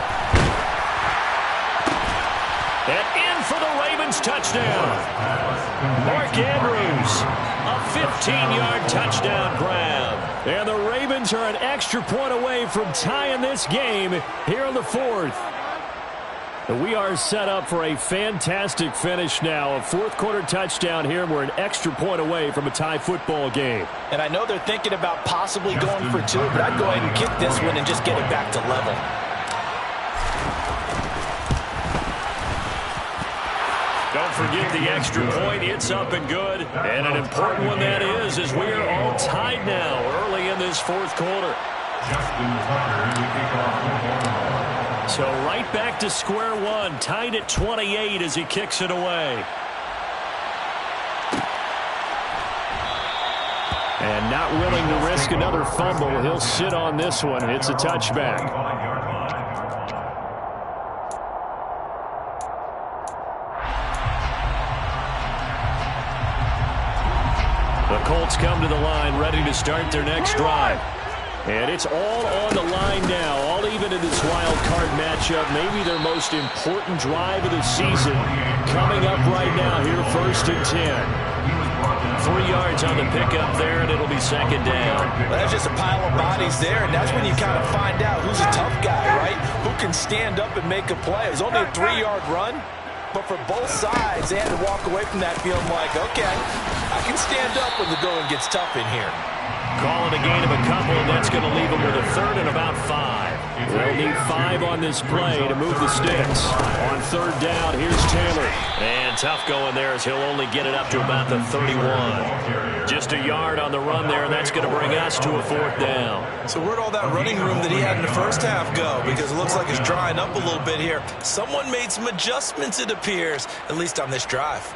And in for the Ravens touchdown. Mark Andrews, a 15-yard touchdown grab. And the Ravens are an extra point away from tying this game here in the 4th. We are set up for a fantastic finish now. A fourth-quarter touchdown here, and we're an extra point away from a tie football game. And I know they're thinking about possibly going for 2, but I'd go ahead and kick this one and just get it back to level. Don't forget the extra point. It's up and good. And an important one that is, as we are all tied now early in this fourth quarter. Justin Tucker to kick off football. So right back to square one, tied at 28 as he kicks it away. And not willing to risk another fumble. He'll sit on this one. It's a touchback. The Colts come to the line, ready to start their next drive. And it's all on the line now, all even in this wild card matchup. Maybe their most important drive of the season coming up right now here, 1st and 10. 3 yards on the pickup there, and it'll be 2nd down. Well, that's just a pile of bodies there, and that's when you kind of find out who's a tough guy, right? Who can stand up and make a play. It was only a 3-yard run, but for both sides, they had to walk away from that feeling like, okay, I can stand up when the going gets tough in here. Calling a gain of a couple, and that's going to leave them with a 3rd and about 5. They'll need 5 on this play to move the sticks. On 3rd down, here's Taylor. And tough going there as he'll only get it up to about the 31. Just a yard on the run there, and that's going to bring us to a 4th down. So where'd all that running room that he had in the first half go? Because it looks like it's drying up a little bit here. Someone made some adjustments, it appears, at least on this drive.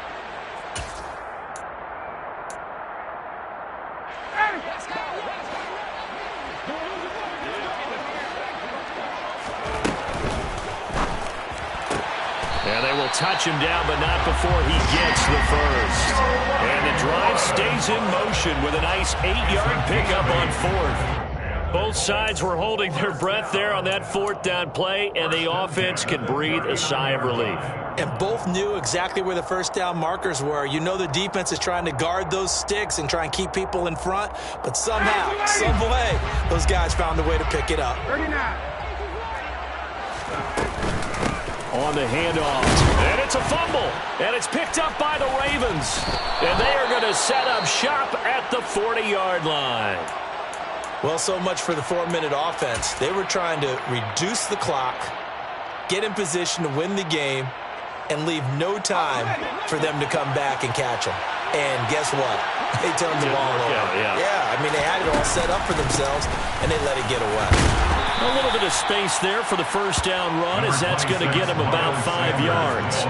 They'll touch him down, but not before he gets the first. And the drive stays in motion with a nice 8-yard pickup on 4th. Both sides were holding their breath there on that 4th down play, and the offense can breathe a sigh of relief. And both knew exactly where the first down markers were. You know the defense is trying to guard those sticks and try and keep people in front, but somehow, some way, those guys found a way to pick it up. 39. On the handoff, and it's a fumble, and it's picked up by the Ravens. And they are going to set up shop at the 40-yard line. Well, so much for the 4-minute offense. They were trying to reduce the clock, get in position to win the game, and leave no time for them to come back and catch them. And guess what? They turned the ball over. Yeah, I mean, they had it all set up for themselves, and they let it get away. A little bit of space there for the first down run, as that's going to get them about 5 yards.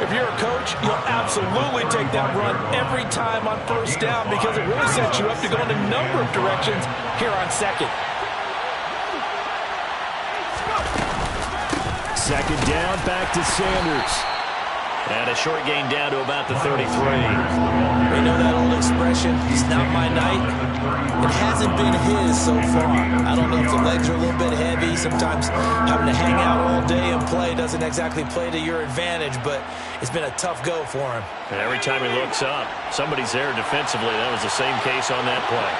If you're a coach, you'll absolutely take that run every time on first down because it really sets you up to go in a number of directions here on second. Second down, back to Sanders. And a short gain down to about the 33. You know that old expression, it's not my night. It hasn't been his so far. I don't know if the legs are a little bit heavy. Sometimes having to hang out all day and play doesn't exactly play to your advantage, but it's been a tough go for him. And every time he looks up, somebody's there defensively. That was the same case on that play.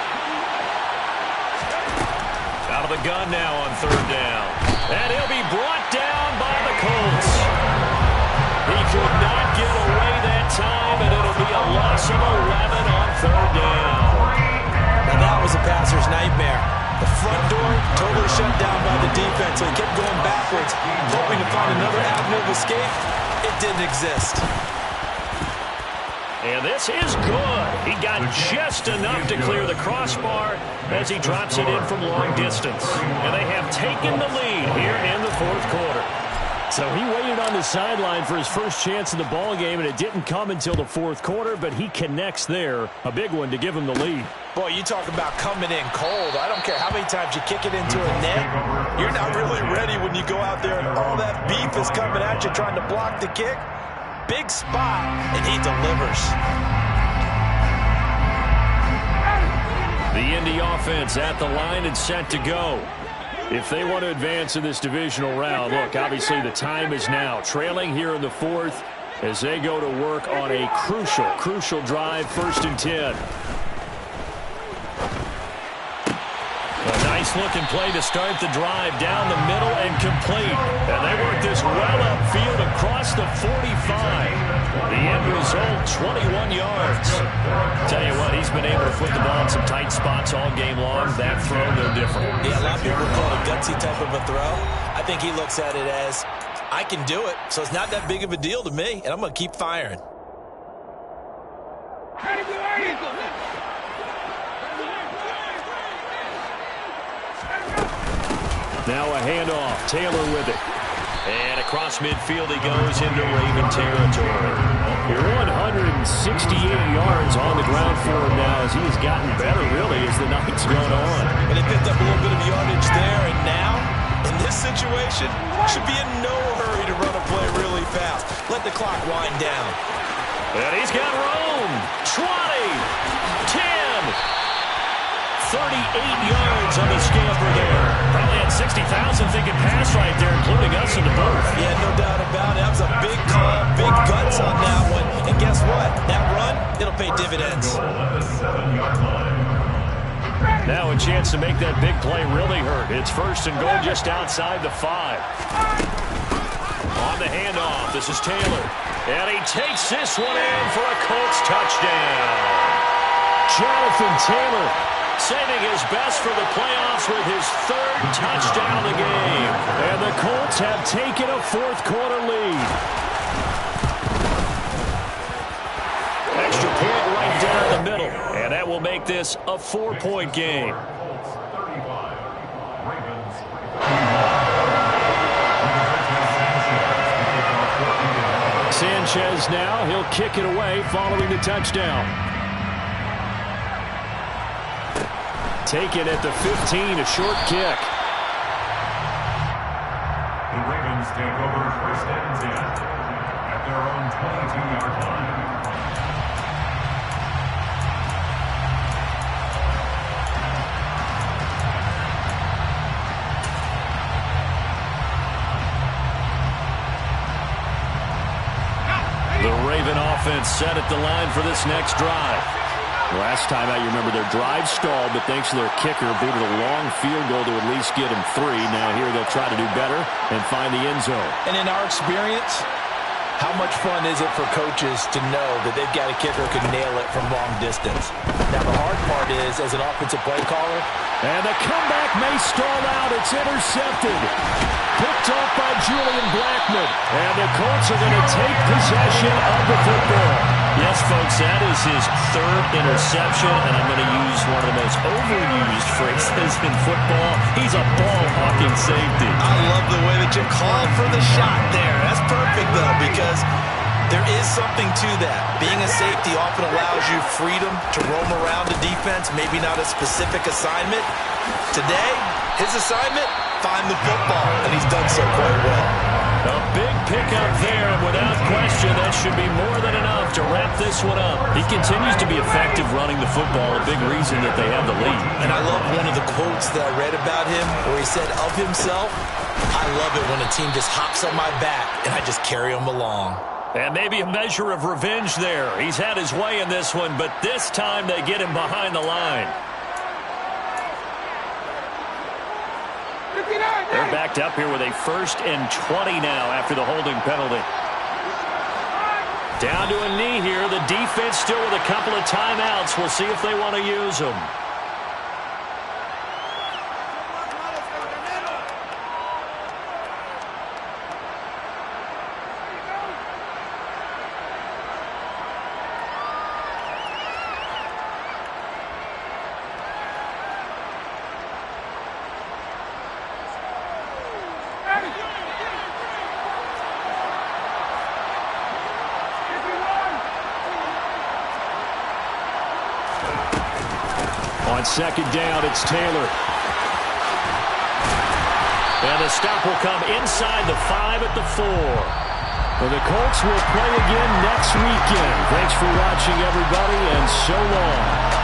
Out of the gun now on 3rd down. And he'll be brought down by the Colts. He could not get away that time, and it'll be a loss of 11 on 3rd down. Now that was a passer's nightmare. The front door totally shut down by the defense, so he kept going backwards, hoping to find another avenue of escape. It didn't exist. And this is good. He got just enough to clear the crossbar as he drops it in from long distance. And they have taken the lead here in the 4th quarter. So he waited on the sideline for his first chance in the ball game, and it didn't come until the 4th quarter, but he connects there. A big one to give him the lead. Boy, you talk about coming in cold. I don't care how many times you kick it into a net. You're not really ready when you go out there and all that beef is coming at you trying to block the kick. Big spot, and he delivers. The Indy offense at the line and set to go. If they want to advance in this divisional round, look, obviously the time is now. Trailing here in the 4th as they go to work on a crucial drive, 1st and 10. A nice-looking play to start the drive down the middle and complete. And they work this well upfield across the 45. The end result, 21 yards. Tell you what, he's been able to put the ball in some tight spots all game long. That throw, no different. Yeah, a lot of people call it a gutsy type of a throw. I think he looks at it as, I can do it, so it's not that big of a deal to me, and I'm going to keep firing. Now a handoff. Taylor with it. And across midfield he goes into Raven territory. You're 168 yards on the ground for him now as he has gotten better, really, as the night's gone on. And they picked up a little bit of yardage there, and now, in this situation, should be in no hurry to run a play really fast. Let the clock wind down. And he's got room. 20, 10, 38 yards on the scamper there. Probably had 60,000 thinking pass right there, including us in the booth. Yeah, no doubt about it. That was a big call, big guts on that one. And guess what? That run, it'll pay dividends. Now a chance to make that big play really hurt. It's 1st and goal just outside the 5. On the handoff, this is Taylor. And he takes this one in for a Colts touchdown. Jonathan Taylor saving his best for the playoffs with his 3rd touchdown of the game. And the Colts have taken a 4th quarter lead. Extra point right down the middle. And that will make this a 4-point game. Sanchez now, he'll kick it away following the touchdown. Taken at the 15, a short kick. The Ravens take over 1st and 10 at their own 22-yard line. The Raven offense set at the line for this next drive. Last time out, you remember their drive stalled, but thanks to their kicker, booted a long field goal to at least get them 3. Now here they'll try to do better and find the end zone. And in our experience, how much fun is it for coaches to know that they've got a kicker who can nail it from long distance? Now the hard part is, as an offensive play caller, and the comeback may stall out. It's intercepted. Picked off by Julian Blackman. And the Colts are going to take possession of the football. Yes, folks, that is his 3rd interception, and I'm going to use one of the most overused phrases in football. He's a ball-hawking safety. I love the way that you called for the shot there. That's perfect, though, because there is something to that. Being a safety often allows you freedom to roam around the defense, maybe not a specific assignment. Today, his assignment, find the football, and he's done so quite well. A big pickup there, and without question, that should be more than enough to wrap this one up. He continues to be effective running the football, a big reason that they have the lead. And I love one of the quotes that I read about him, where he said of himself, I love it when a team just hops on my back, and I just carry them along. And maybe a measure of revenge there. He's had his way in this one, but this time they get him behind the line. They're backed up here with a 1st and 20 now after the holding penalty. Down to a knee here. The defense still with a couple of timeouts. We'll see if they want to use them. On 2nd down, it's Taylor. And the stop will come inside the 5 at the 4. And the Colts will play again next weekend. Thanks for watching, everybody, and so long.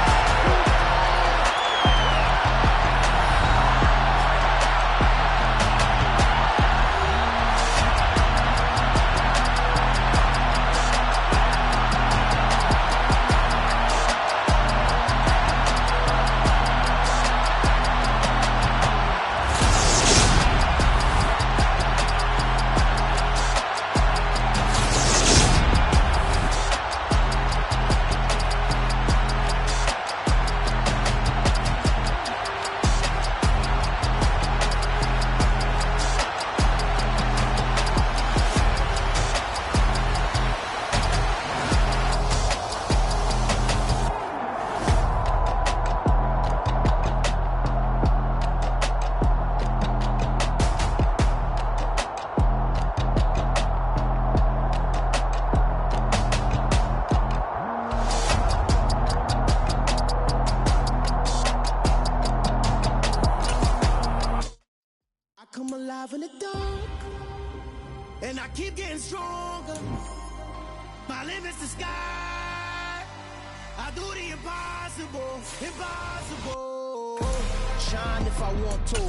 In the dark, and I keep getting stronger. My limit's the sky. I do the impossible, impossible. Shine if I want to.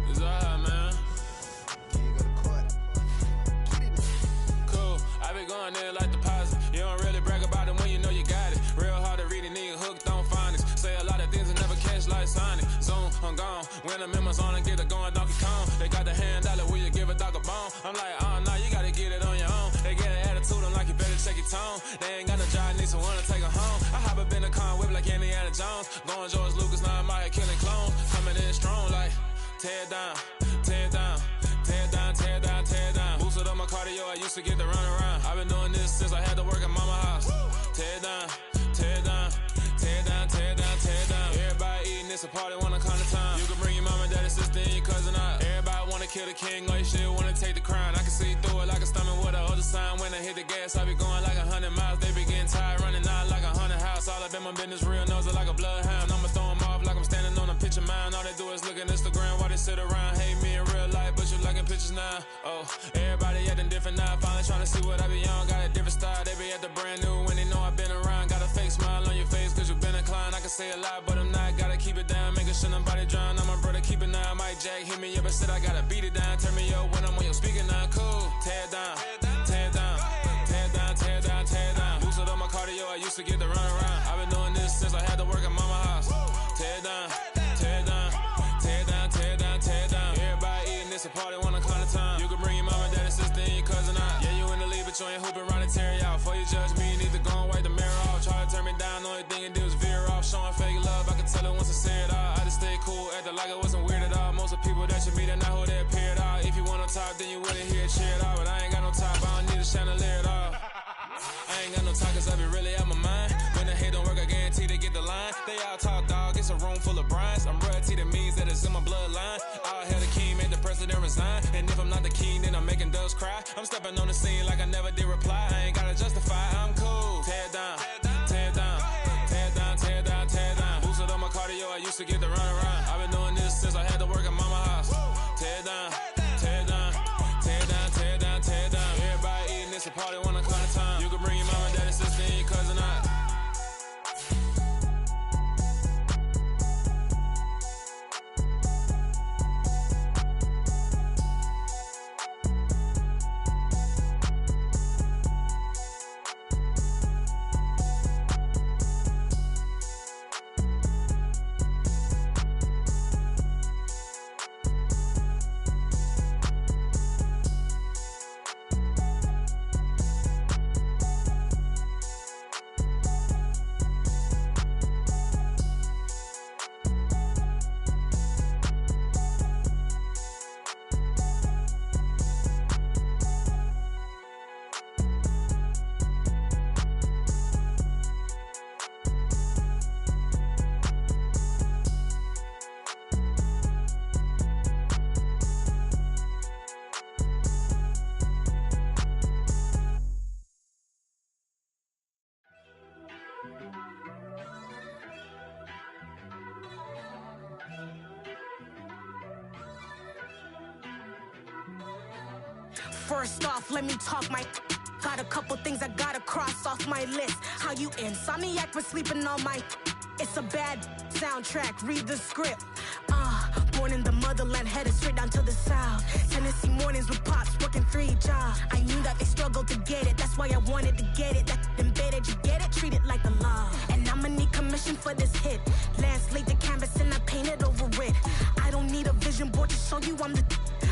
It's alright, man. Cool. I been going there like deposit. You don't really brag about it when you know you got it. Real hard to read a nigga hooked on phonics. Say a lot of things and never catch like Sonic. Zoom, I'm gone. When the members on and get it going Donkey Kong. They got the hand dollar, will you give a dog a bone? I'm like, oh no, you gotta get it on your own. They get an attitude, I'm like, you better check your tone. They ain't got no job, need someone to take her home. I hop up in the car whip like Indiana Jones. Going George Lucas, now I'm out here killing clones. Coming in strong like, tear down, tear down. Tear down, tear down, tear down. Boosted up my cardio, I used to get to run around. I've been doing this since I had to work at mama house. Tear down, tear down, tear down, tear down, tear down. Everybody eating, it's a party, wanna come to time. You can bring your mama, daddy, sister, and your cousin out. Everybody wanna kill the king, or you shit wanna take the crown. I can see through it like a stomach with a other sign. When I hit the gas, I be going like 100 miles. They be getting tired, running out like 100 house. All up in my business, real nose it like a bloodhound. I'ma throw them off like I'm standing on a picture mound. All they do is look at Instagram while they sit around, hate me in real life, but you liking pictures now. Oh, everybody acting different now. Finally trying to see what I be on. Got a different style, they be at the brand new when they know I've been around. Got a fake smile on your face, cause you been inclined. I can say a lot, but I'm not. Gotta keep it down, making sure nobody drown. I'm my brother, keep it now. Mike Jack hit me up and said I gotta beat it down. Turn me up when I'm on your speaker now. Cool, tear it down, tear it down, tear it down, tear it down, tear it down. Boosted up my cardio, I used to get the run around. I've been doing this since I had to work at mama house. Tear it down, tear it down, tear it down, tear it down, tear it down. Everybody eating this, a party, one o'clock of time. You can bring your mama, daddy, sister, and your cousin out. Yeah, you in the league, but you ain't hooping around and tear you out. Before you judge me, you need to go and wipe the mirror off. Try to turn me down, the only thing you do is veer off. Showing fake love, I can tell it once I say it all. I just stay cool, acting like it wasn't weird at all. Most of the people that you meet are not who they appear at all. If you want on top, then you wouldn't hear it cheer at all. But I ain't got no top, I don't need a chandelier at all. I ain't got no talk, cause I be really out my mind. When the hate don't work, I guarantee they get the line. They all talk, dog, it's a room full of brines. I'm royalty, that means that it's in my bloodline. All hail the king, made the president resign. And if I'm not the king, then I'm making doves cry. I'm stepping on the scene like I never did reply. I ain't gotta justify, I'm cool. Tear it down, tear it down, tear it down, tear it down, tear it down. Boosted up my cardio, I used to get the run around. I've been doing this since I had to work at mama house. Tear it down, tear it down, tear it down, tear it down, tear it down. Everybody eating this, a party, 1 o'clock time. You can bring your mama, daddy, sister, and your cousin out. First off, let me talk my. Got a couple things I gotta cross off my list. How you insomniac for sleeping on my. It's a bad soundtrack, read the script. Born in the motherland, headed straight down to the south. Tennessee mornings with pops, working 3 jobs. I knew that they struggled to get it, that's why I wanted to get it. That embedded, you get it, treat it like the law. And I'ma need commission for this hit. Lance laid the canvas and I painted over it. I don't need a vision board to show you I'm the.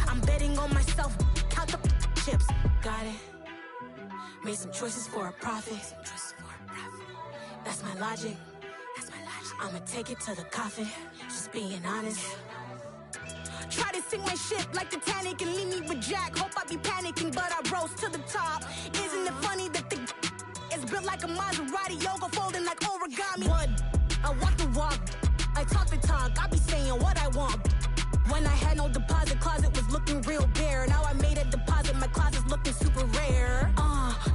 I'm betting on myself, count the chips. Got it. Made some choices for a profit. That's my logic. I'ma take it to the coffin. Just being honest. Try to sink my ship like Titanic and leave me with Jack. Hope I be panicking, but I rose to the top. Isn't it funny that the is built like a Maserati, yoga folding like origami? What? I walk the walk, I talk the talk. I be saying what I want. When I had no deposit, closet was looking real bare. Now I made a deposit, my closet's looking super rare.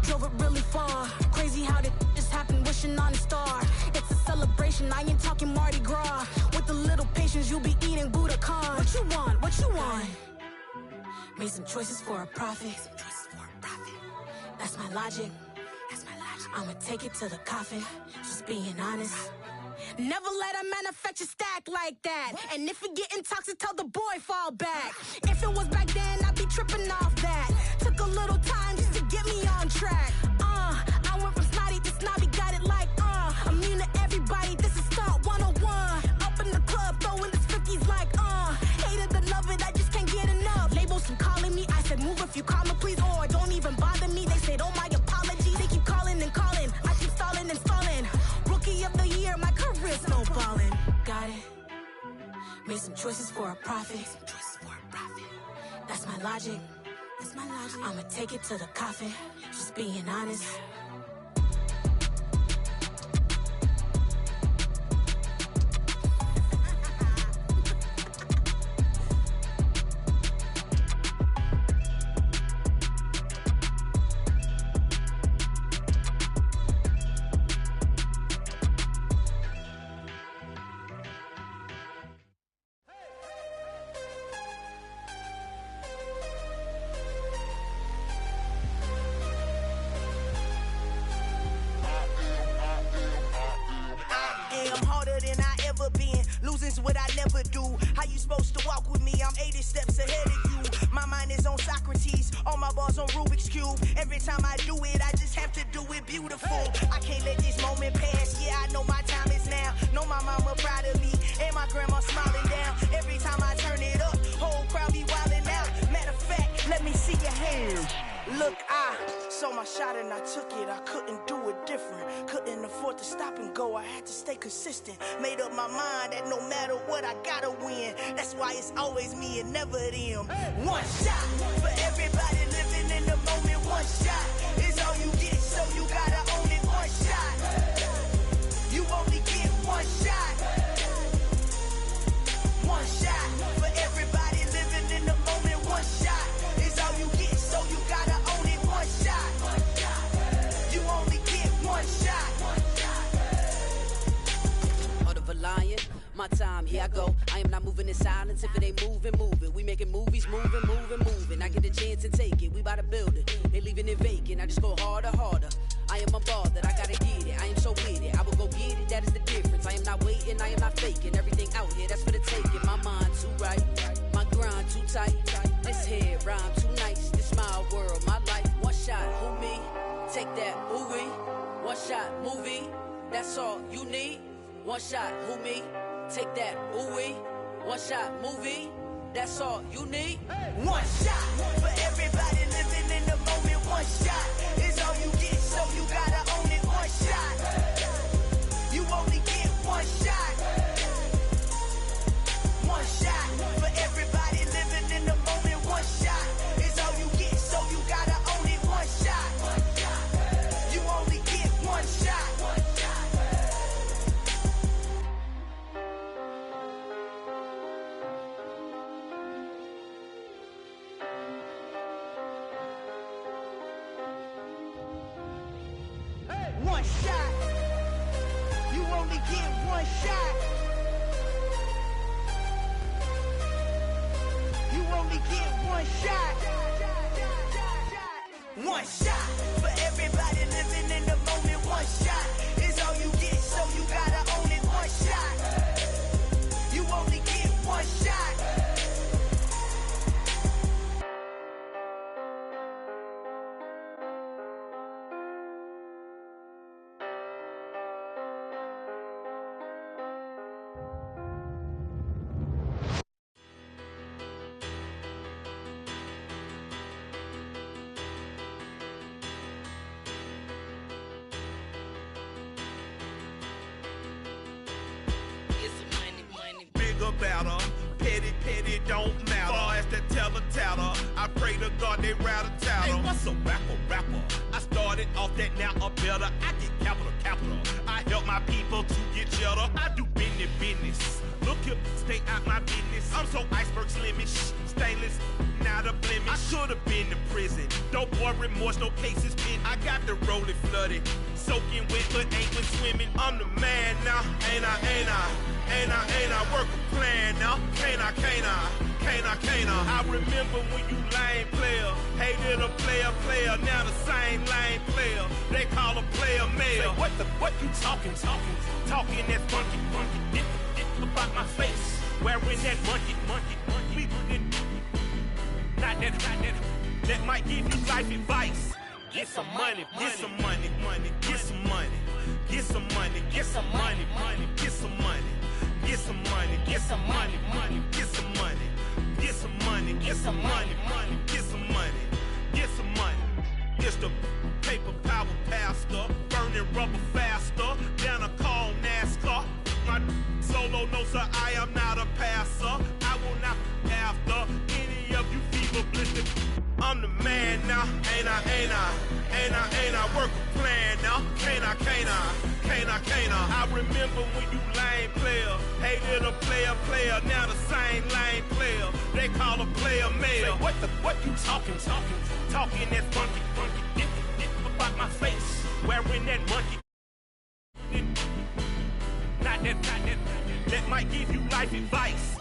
Drove it really far. Crazy how did just happen, wishing on a star. It's a celebration, I ain't talking Mardi Gras. With a little patience, you'll be eating Budokan. What you want? What you want? Made some choices for a profit. That's my logic. I'ma take it to the coffin. Just being honest. Never let a manufacture stack like that. And if it getting toxic, tell the boy fall back. If it was back then, I'd be tripping off that. Took a little time just to get me on track. I went from snotty to snobby, got it like immune to everybody, this is stunt 101. Up in the club, throwing this 50s like hate it or love it, I just can't get enough. Labels keep calling me, I said move if you call me please, or don't even bother me. They said oh my apologies, they keep calling and calling. I keep stalling and stalling. Rookie of the year, my career snowballing. Got it. Made some choices for a profit. That's my logic. I'ma take it to the coffin. Just being honest. is what I never do. How you supposed to walk with me? I'm 80 steps ahead of you. My mind is on Socrates, all my bars on Rubik's Cube. Every time I do it, I just have to do it beautiful. I can't let this moment pass. Yeah, I know my time is now. Know my mama proud of me, and my grandma smiling down. Every time I turn it up, whole crowd be wildin' out. Matter of fact, let me see your hands. Look, I saw my shot and I took it. I couldn't do it different. Couldn't afford to stop and go. I had to stay consistent. Made up my mind that no matter what, I gotta win. That's why it's always me and never them. One shot for everybody living in the moment. One shot is all you get, so you gotta own it. One shot. You only get one shot. One shot for everybody living in the moment. One shot is all you get, so you gotta own it. One shot. You only get one shot. Heart of a lion, my time, here I go. I am not moving in silence. If it ain't moving, move it. We making movies, moving. I get a chance and take it. We bout to build it. They leaving it vacant. I just go harder. I am a ball that I gotta get it. I am so with it. I will go get it. That is the difference. I am not waiting. I am not faking. Everything out here, that's for the taking. My mind too right. My grind too tight. This head rhyme too nice. This my world, my life. One shot, who me? Take that, movie. One shot, movie. That's all you need. One shot, who me? Take that, ooh-wee. One shot, movie. That's all you need. One shot for everybody living in the moment. One shot is all you get, so you gotta own it. One shot. You only get one shot. One shot for everybody living in the moment. One shot is all you get, so you gotta own it. One shot. You only get one shot. One shot. You only get one shot. You only get one shot. One shot for everybody living in the moment. One shot is all you get, so you gotta own it. One shot. You only get one shot. Battle. Petty, don't matter. Far as the teller, I pray to God they rattle tattle. Hey, what's a rapper? I started off that, now a better. I get capital. I help my people to get cheddar. I do business. Look here, stay out my business. I'm so iceberg slimish, stainless, not a blemish. I should have been to prison. Don't boy remorse, no cases pinned. I got the rolling flooded, soaking wet, but ain't been swimming. I'm the man now, ain't I? Work a plan now, can't I? I remember when you lame player, hated a player, now the same lame player. They call a player mayor. Say, what you talking that funky. Get about my face, wearing that monkey. We not that might give you life advice. Get some money. It's the paper power pastor, burning rubber faster than a call NASCAR. My solo, no sir, I am not a passer. I will not after any of you feeble blistered. I'm the man now, ain't I? Work a plan now, can't I? I remember when you lame player, hated a player, now the same lame player. They call a player mayor. Say, what you talking that funky. Get about my face, wearing that monkey. Not that might give you life advice.